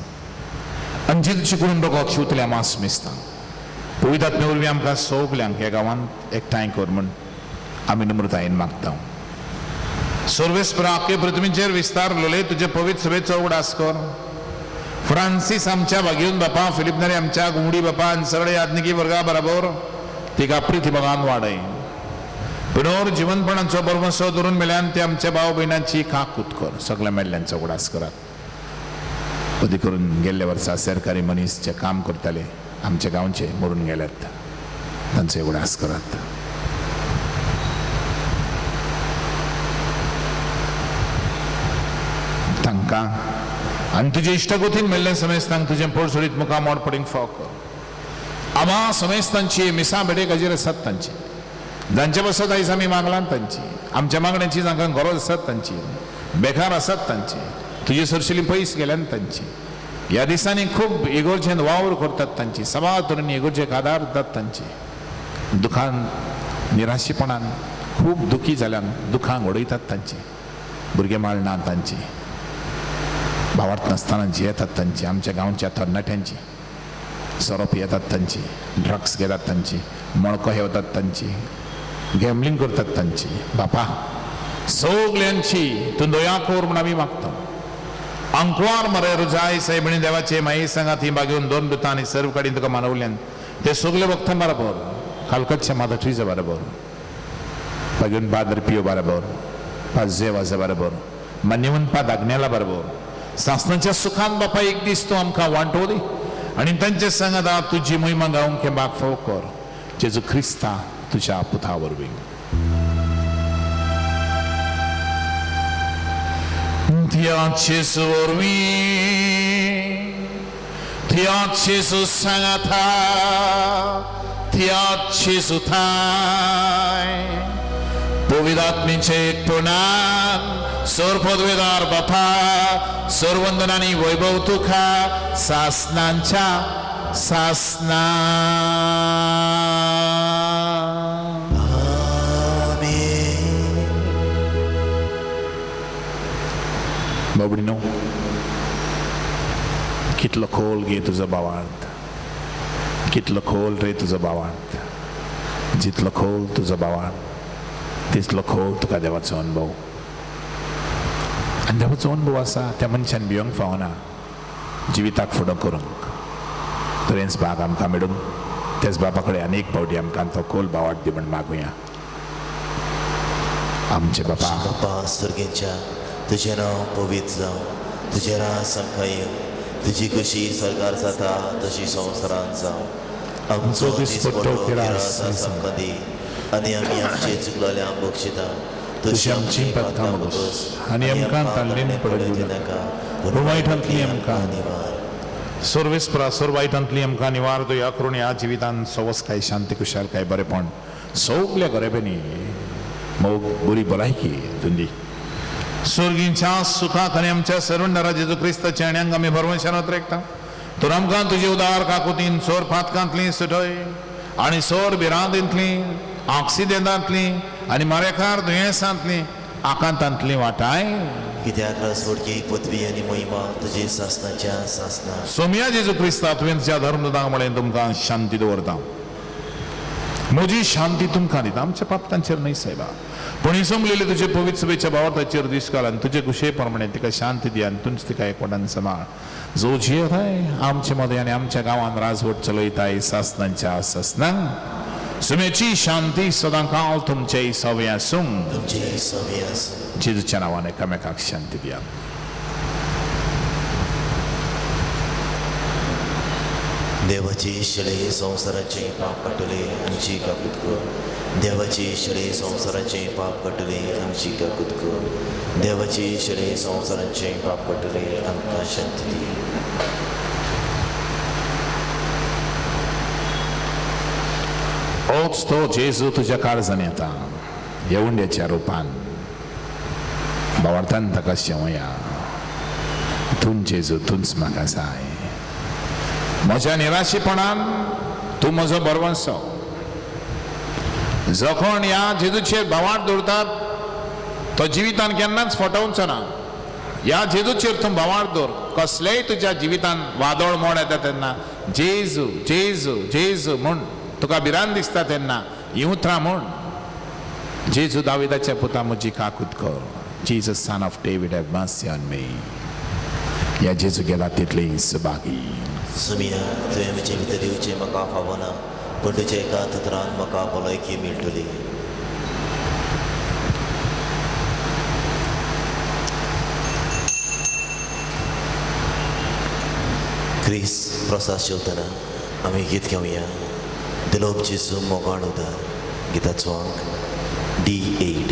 आनी जेजूचे करून दोगांक शिवतल्या मास मेजता पवित्र आत्मे वरवीं आमकां सगल्यांक ह्या गांवांत एकठांय कर म्हूण आमी नम्रतायेन मागता सर्वेस्परा आख्खे पृथ्वीचेर विस्तारलोले तुजे पवित्र सभेचो उगडास कर फ्रांसीस आमच्या भागीवन बापा फिलिप नरे आमच्या गुंगडी बापा आनी सगळे याज्ञिकी वर्गा बरोबर तिका प्रितीभगान वाडय पुनर् जीवनपणाचो बरवसो धरून मेल्यान ते आमच्या भाव भयणांची काकूत कर सगळ्या मेल्ल्यांचो उगडास करात अदी करून गेल्ल्या वर्सा सरकारी मनीस जे काम करताले आमच्या गांवचे मरून गेल्यात तांचे उगडास करात तांकां आनी तुजे इश्टगोतीन मेल्लें समेस्तांक तुजें पोट सोडीत मुखार मोड पडींग फाव कर. आमा समेस्तांची मिसां बेडे गजेर आसात तांची. जांचे बसत आयज आमी मागलां तांची. आमच्या मागण्यांची जांकां गरज आसात तांची. बेकार आसात तांची. तुजे सरशिली पयस गेल्यान तांची. ह्या दिसांनी खूब इगोर्जेन वावर करतात तांची. सवाळ तरेन इगोर्जेक आदार दितात तांची. दुखान निराशेपणान खूब दुखी जाल्यान दुखांक उडयतात तांची. भुरगे माळना तांची. भावार्थ नासतना जियेतात तांची. आमच्या गांवच्या तरणाट्यांची सोरोप येतात तांची. ड्रग्स घेतात तांची. मळको हेवतात तांची. गॅमलिंग करतात तांची. बापा सगल्यांची तूं दया कोर म्हूण आमी मागता. अंकवार मरे रुजाय सायबणी देवाचे माई सांगात ही बागेवन 2 दुतां आनी सर्व कडेन तुका मानवल्यान ते सगळे वखदां बरोबर. कालकटच्या माता ट्रिजा बरोबर. बागेवन पादर पियो बरोबर. पाजे वाजे बरोबर. मान्यवन पाद आग्नेला बरोबर. सासणाच्या सुखान बापा एक दीस तूं आमकां वांटो दी आनी तांचे सांगात तुजी महिमा गावंक हे बाग फाव कर. जेजू क्रिस्ता तुज्या पुता वरवीं. Tiacesu orwi, tiacesu sangata, tiacesu thai. Povidatminche ektonan, sorpodvedar bapa, sorvandonani वैभव तुका, सासनांच्या सासना. बाबडीनो कितलो खोल गे तुजो भावार्थ. कितलो खोल रे तुजो भावार्थ. जितलो खोल तुजो भावार्थ तितलो खोल तुका देवाचो अनुभव. आनी देवाचो अनुभव आसा त्या मनशान भियोंक फावना जिविताक फुडो करूंक. तरेच भाग आमकां मेळूंक तेच बाबा कडेन अनेक फावटी आमकां तो खोल भावार्थ दी म्हण मागुया. आमचे बाबा बापा सर्गेच्या तुझें नांव पवित्र जावं. तुजें रास आमकां येवं. तुजी कशी सरकार जाता तशी संवसारांत जावं. आमचो दिसपट्टो पिरास आमकां दी आनी आमी आमचे चुकलेल्यांक बक्षिता. तशी आमची पातकां बगस आनी आमकां ताल्लेन पडूं नाका पूण वायटांतली आमकां निवार. सर्वेस्परा वायटांतली आमकां निवार दया करून ह्या जिवितान सवस्काय शांती कुशालकाय बरेपण सगल्या गरीबींनी मोग बरी भलायकी तुंदी. स्वर्गींच्या सुखाक आनी आमच्या सर्वंडारा जेजू क्रिस्ताच्या आण्यांक आमी भरवशानत रेखता. तर आमकां तुजी उदार काकुतीन सोर फातकांतली सुटय आनी सोर भिरांतींतली ऑक्सिडेंटांतली आनी मारेकार दुयेंसांतली आकांतांतली वाटाय. कित्याक रासवडकी पदवी आनी महिमा तुजे सासनाच्या सासना. सोम्या जेजू क्रिस्ता तुवें तुज्या धर्मदूतांक म्हळें तुमकां शांती दवरता. म्हजी शांती तुमकां दिता. आमच्या पापतांचेर न्हय सायबा पूण इसमलेले तुजे पवित्र सभेच्या भावार्थाचेर दीस घाल आनी तुजे कुशे प्रमाणे तिका शांती दी आनी तुमच तिका एकवटान सांबाळ. जो जियेताय आमचे मदें आनी आमच्या गांवांत राजवट चलयताय सासनांच्या सासनांक सुमेची शांती सदां काळ तुमचे सवे आसूं. तुमचे सवे आसूं. जेजूच्या नांवान एकामेकाक शांती दिया. देवाची शिळे संवसाराचे पाप काटले आमची काकूत कर. देवाची शिळे संवसाराचे पाप काटले आमची काकूत कर. देवाची शिळे संवसाराचे पाप काटले आमकां शांती दी. होच तो जेजू तुज्या काळजान येता येवंड्याच्या रुपान. भावार्थान ताका शेवया. तूंच जेजू तूंच म्हाका जाय. म्हज्या निराशेपणान तूं म्हजो बरवंसो. जो कोण ह्या जेजूचेर भावार्थ दवरतात तो जिवितान केन्नाच फटोवचो ना. ह्या जेजूचेर तूं भावार्थ दवर. कसलेय तुज्या जिवितान वादळ मोड येता तेन्ना जेजू जेजू जेजू म्हूण तुका भिरांत दिसता तेन्ना इउत्रां म्हूण जेजू दाविदाच्या पुता म्हजी काकूत कर. Jesus son of David have mercy on me. ह्या जेजू गेला तितली सुभागी. सुमिया तुवें म्हजे भितर येवचें म्हाका फावना पूण तुजे एका तत्रान म्हाका भलायकी मेळटली. क्रिस प्रसाद शेवतना आमी गीत घेवया. दिलोप जेजू मोगाळ उदार गिताचो अंक D8.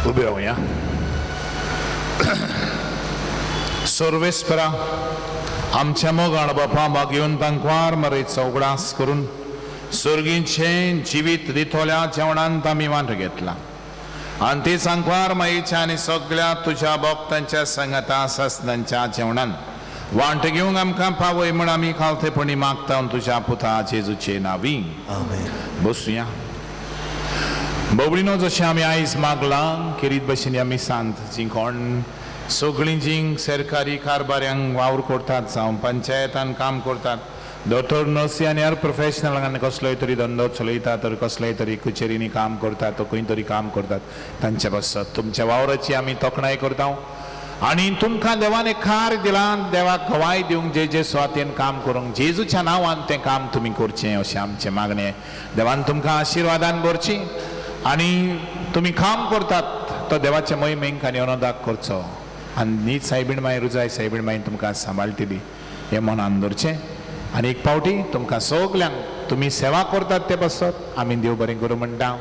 उबे रावया. सर्वेस्परा आमच्या मोगाळ बापा मागीवन तांकां मरेचो उगडास करून सर्गींचें जिवीत दितोल्या जेवणांत आमी वांट घेतला आनी ती सांकवार माईच्या आनी सगळ्या तुज्या भक्तांच्या संगता ससनांच्या जेवणांत वांट घेवंक आमकां पावय म्हण आमी खालतेपणी मागता तुज्या पुता जेजूचे नांवी. आमेन. बसूया. बोबडीनो जशें आमी आयज मागलां किरीत भशेन आमी सांत जी कोण सगळीं जीं सरकारी कारबाऱ्यांक वावर करतात जावं पंचायतान काम करतात, दोतोर नर्सी आनी हेर प्रोफेशनलांक कसलोय तरी धंदो चलयतात तर कसलेय तरी कचेरींनी काम करतात तो खंय तरी काम करतात तांचे बसत तुमच्या वावराची आमी तोखणाय करता आनी तुमकां देवान एक खार दिलां देवाक गवाय दिवंक जे जे सुवातेन काम करूंक जेजूच्या नांवान तें काम तुमी करचें अशें आमचें मागणें. देवान तुमकां आशिर्वादान भरची आनी तुमी काम करतात तो देवाच्या मोहिमेक आनी अनोदाक करचो आनी नीच सायबीण माय रुजाय सायबीण माय तुमकां सांबाळटली हें मनान दवरचें. आनी एक पावटी तुमकां सगल्यांक तुमी सेवा करतात ते बसत आमी देव बरें करूं म्हणटा.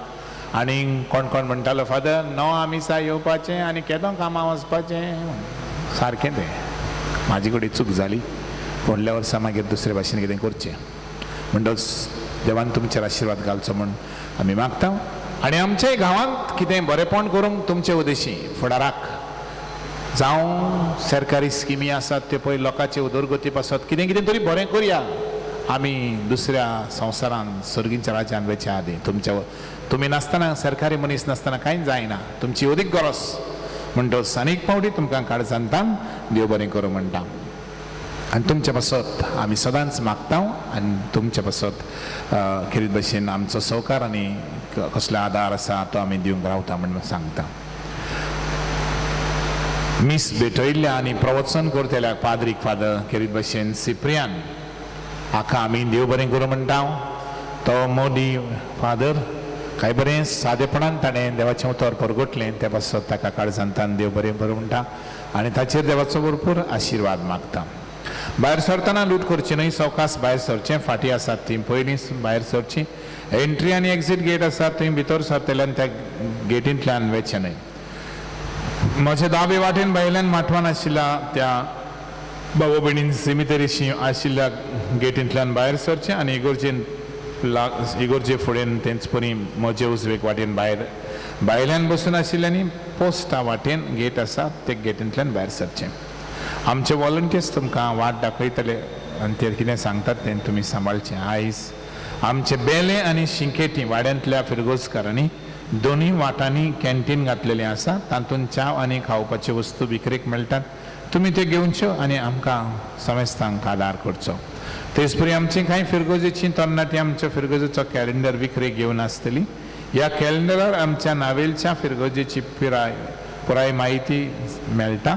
आनी कोण कोण म्हणटालो फादर आमी साय येवपाचें आनी केदो कामां वचपाचें सारकें तें म्हाजी कडेन चूक जाली. फुडल्या वर्सा मागीर दुसरे भाशेन कितें करचें म्हणटच देवान तुमचेर आशिर्वाद घालचो म्हण आमी मागता. आनी आमच्याय गांवांत कितें बरेंपण करूंक तुमचे उद्देशी फुडाराक जावं सरकारी स्किमी आसात त्यो पळय लोकांचे उदरगती पासत कितें कितें तरी बरें करया. आमी दुसऱ्या संवसारांत सर्गींच्या राज्यान वेच्या आदी तुमी नासतना सरकारी मनीस नासतना कांयच जायना तुमची अदीक गरज म्हणटच आनीक पावटी तुमकां काळजांतान देव बरें करूं म्हणटा. आनी तुमचे पासत आमी सदांच मागता आनी तुमचे पासत खेरीत भशेन आमचो सहकार आनी कसलो आदार आसा तो आमी दिवंक रावता म्हणून सांगता. मीस भेटयल्ल्या आनी प्रवचन करतल्या पाद्रीक फादर खेरीत भशेन सिप्रियान हाका आमी देव बरें करूं म्हणटा. तो मोदी फादर काय बरें सादेपणान ताणें देवाचें उतर परगटलें त्या पासत ताका काळजांतान देव बरें करूं म्हणटा आनी ताचेर देवाचो भरपूर आशिर्वाद मागता. भायर सरतना लूट करची न्हय सवकास भायर सरचें फाटी आसात ती पयलींच भायर सरची एंट्री आनी एक्झीट गेट आसा थंय भितर सरतल्यान त्या गेटींतल्यान वेचें न्हय. म्हज्या दावे वाटेन भायल्यान माटवान आशिल्ल्या त्या भाव भयणीन सेमितेरीशी आशिल्ल्या गेटींतल्यान भायर सरचें आनी इगोर्जे फुडें तेंच परी म्हजे उजवेक वाटेन भायल्यान बसून आशिल्ल्यांनी पोस्टा वाटेन गेट आसा ते गेटींतल्यान भायर सरचें. आमचे वॉलंटियर्स तुमकां वाट दाखयतले आनी ते कितें सांगतात तें तुमी सांबाळचें. आयज आमचे बेले आनी शिंकेटी वाड्यांतल्या फिरगोजकारांनी दोनी वाटांनी कॅन्टीन घातलेलें आसा तातूंत च्या आनी खावपाच्यो वस्तू विक्रेक मेळटात. तुमी त्यो घेवच्यो आनी आमकां समेस्तांक आदार करचो. तेच परी आमची कांय फिरगोजेची तरणाटी आमच्या फिरगोजेचो कॅलेंडर विक्रेक घेवन आसतली. ह्या कॅलेंडरार आमच्या नावेलच्या फिरगोजेची पुराय म्हायती मेळटा.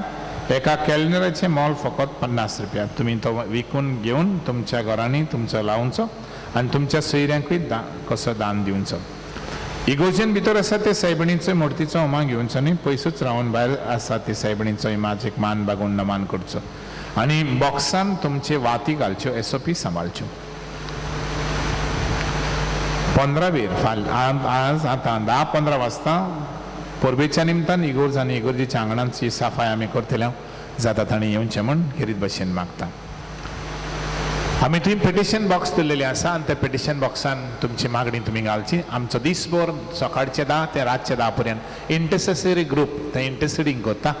एका कॅलेंडराचें मोल फकत 50 रुपया. तुमी तो विकून घेवन तुमच्या घरांनी तुमचो लावचो आनी तुमच्या सोयऱ्यांकूय कसो दान दिवचो. इगोर्जेन भितर आसा ते सायबिणीचो मुर्तीचो होमा घेवचो न्ही पयसूच रावन भायर आसा ते सायबिणीचो इमाजेक मान बागून नमान करचो आनी बॉक्सान तुमचे वाती घालच्यो SOP सांबाळच्यो. 15 वेर आज आतां 10-15 वाजता परबेच्या निमतान इगोर्ज आनी इगोर्जेच्या आंगणांची साफाय आमी करतल्या जाता तांणी येवचें म्हण खेरीत भशेन मागता. आमी थंय पेटिशन बॉक्स दवरलेले आसा आनी त्या पेटिशन बॉक्सान तुमची मागणी तुमी घालची. आमचो दिसभर सकाळचे 10 ते रातचे 10 पर्यंत इंटरसेसरी ग्रूप थंय इंटरसिडींग करता.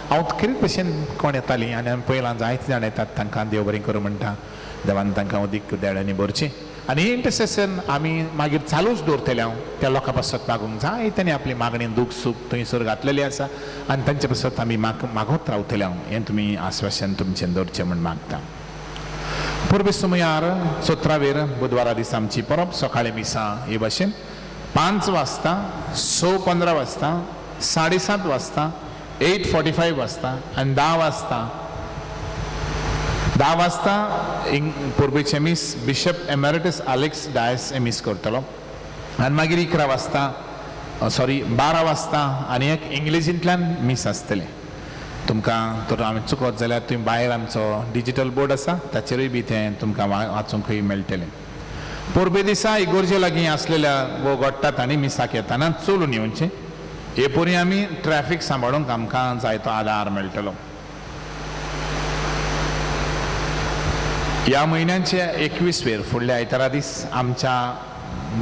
हांव खेरीत भशेन कोण येतालीं आनी आमी पयलां जायते जाण येतात तांकां देव बरें करूं म्हणटा. देवान तांकां अदीक देडांनी भरची आनी इंटरसेशन आमी मागीर चालूच दवरतले. हांव त्या लोकां पासत मागूंक जायत्यांनी आपली मागणी दूख सूख थंयसर घातलेली आसा आनी तांचे पासत आमी मागत रावतले. हांव हें तुमी आश्वासन तुमचें दवरचें म्हण मागता. पूर्वे सुमार 17 वेर बुधवारा दिसा आमची परब सकाळी मिसा हे भाशेन 5 वाजता 6:15 वाजता 7:30 वाजता 8:45 वाजता आनी 10 वाजता पूर्वेचे मीस बिशप एमेरिटस अलेक्स डायस मीस करतलो आनी मागीर 12 वाजता आनी एक इंग्लिशींतल्यान मीस आसतलें. तुमकां तर आमी चुकत जाल्यार तुमी भायर आमचो डिजिटल बोर्ड आसा ताचेरूय बी तें तुमकां वाचूंकय मेळटलें. परबे दिसा इगोर्जे लागीं आसलेल्या वो घडटात आनी मिसाक येताना चलून येवचें. हे परी आमी ट्रॅफिक सांबाळूंक आमकां जाय तो आदार मेळटलो. ह्या म्हयन्याचे 21 फुडल्या आयतारा दीस आमच्या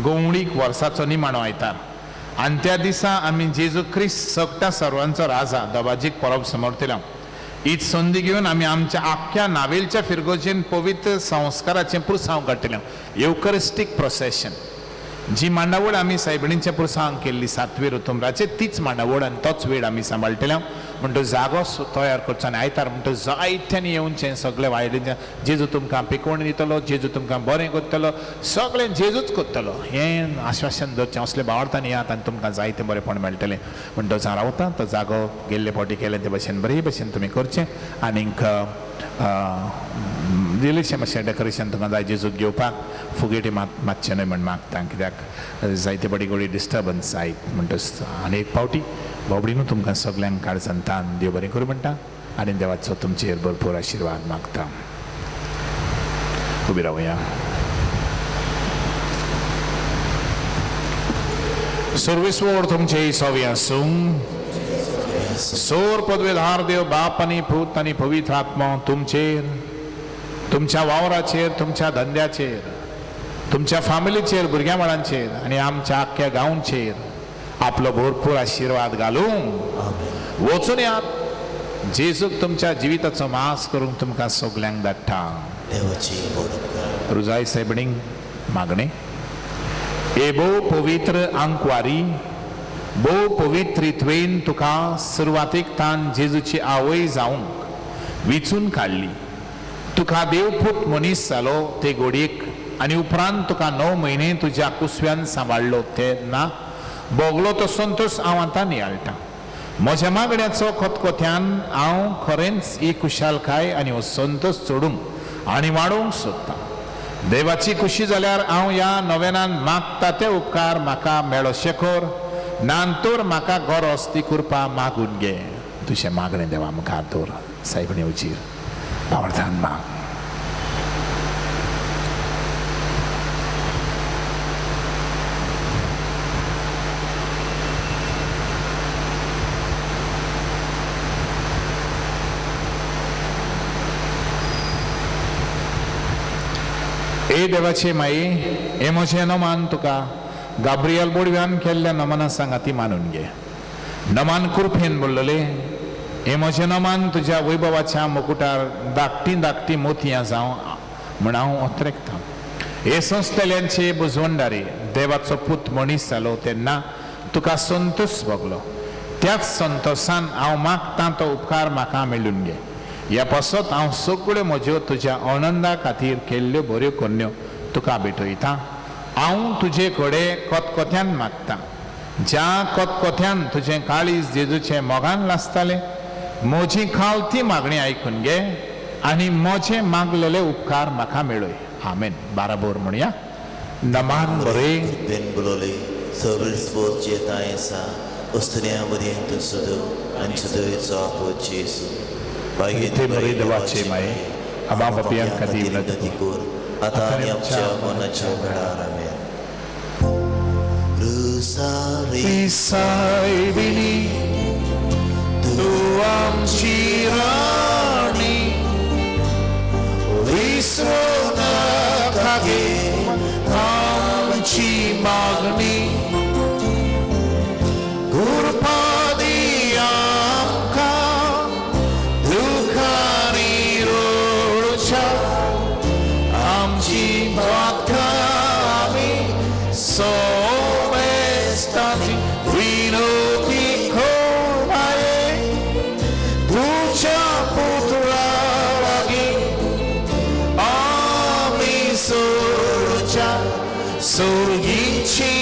गवळीक वर्साचो निमाणो आयतार आनी त्या दिसा आमी जेजू क्रिस्त सगळ्या सर्वांचो राजा दबाजीक परब समोरतल्या. हीच संदी घेवन आमी आमच्या आख्या नावेलच्या फिरगोजेन पवित्र संस्काराचें पुरसांव काडटलें. युकरिस्टीक प्रोसेशन जी मांडावळ आमी सायबिणीच्या पुरसांव केल्ली 7वे ऋतुंबराचे तीच मांडावळ आनी तोच वेळ आमी सांबाळटले. म्हणटो जागो तयार करचो आनी आयतार म्हणटो जायत्यांनी येवनचें सगळें वायडेचें. जेजू तुमकां पिकोवण दितलो, जेजू तुमकां बरें करतलो, सगळें जेजूच करतलो हें आश्वासन दवरचें. असले भावार्थान येयात आनी तुमकां जायतें बरेंपण मेळटलें. म्हणटो हांव रावता तो जागो गेल्ले फावटी केले ते भशेन बरे भशेन तुमी करचें. आनीक दिलेशें मातशें डेकोरेशन तुमकां जाय जेजूक घेवपाक फुगेटी मातशें न्हय म्हण मागता, कित्याक जायते बडी गोडी डिस्टर्बन्स जायत. म्हणटच आनी एक फावटी बाबडीनूय तुमकां सगल्यांक काळ संतान देव बरें करूं म्हणटा आनी देवाचो तुमचेर भरपूर आशिर्वाद मागता. उबी रावया. सर्वेस्वर तुमचे सवी आसूं. सोर पदवेधार देव बाप आनी पूत आनी पवित्र आत्मा तुमचेर, तुमच्या वावराचेर, तुमच्या धंद्याचेर, तुमच्या फॅमिलीचेर, भुरग्यां बाळांचेर आनी आमच्या आख्या गांवचेर आपलो भरपूर आशिर्वाद घालूं वचून यात. जेजूक तुमच्या जिविताचो मास करूंक तुमकां सगल्यांक धाडटा. देवाची वडणूक रुजाई सायबिणींक मागणें. ए भोव पवित्र आंकवारी, भोव पवित्रित्वेन तुका सुरवातेक तान जेजूची आवय जावंक विचून काडली. तुका देवपूत मनीस जालो ते घोडयेक आनी उपरांत तुका 9 म्हयने तुज्या कुसव्यान सांबाळलो तेन्ना भोगलो तो संतोश हांव आतां नियाळटा. म्हज्या मागण्याचो खतखत्यान हांव खरेंच ही खुशालकाय आनी हो संतोश सोडूंक आनी वाडोवंक सोदतां. देवाची खुशी जाल्यार हांव ह्या नव्यानान मागता ते उपकार म्हाका मेळोशे कर. नांतोर म्हाका गरज ती कृपा मागून घे. तुजें मागणें देवा मुखार दवर. सायबिणी उजीर भावार्थान माग. ए देवाचे माई, हे म्हजें नमान तुका गाब्रियल बोडव्यान केल्ल्या नमना सांगाती मानून घे. नमान कृपेन बोललेले हे म्हजें नमान तुज्या वैभवाच्या मुकुटार धाकटी धाकटी मोतयां जावं म्हण हांव ओतरेकतां. हे संस्थेल्यांचे बुजवंडारी देवाचो पूत मनीस जालो तेन्ना तुका संतोश भोगलो. त्याच संतोशान हांव मागतां तो उपकार म्हाका मेळून घे. ह्या पासत हांव सगळ्यो म्हज्यो तुज्या आनंदा खातीर केल्ल्यो बऱ्यो कन्यो तुका भेटयतां. हांव तुजे कडेन खतखत्यान मागतां. ज्या खतखत्यान तुजें काळीज जेजूचे मोगान लासतालें म्हजी खालती मागणी आयकून घे आनी म्हजे मागलेले उपकार म्हाका मेळय. आमेन. बाराबोर म्हणया. नमान बरे Ben bulole sobil sport jeta esa ostunia muriento sudo anchudo zapo Jesu. Bagi te beri dewace mai abang papian kadim na dikur atani apcha monacha amen. Rusari Isai bini tuam cirani Viswana kage amci magni Gurpadi amka dukhani rocha amci bakami somestati vinoti komae ducha putra lagi ami surja surgici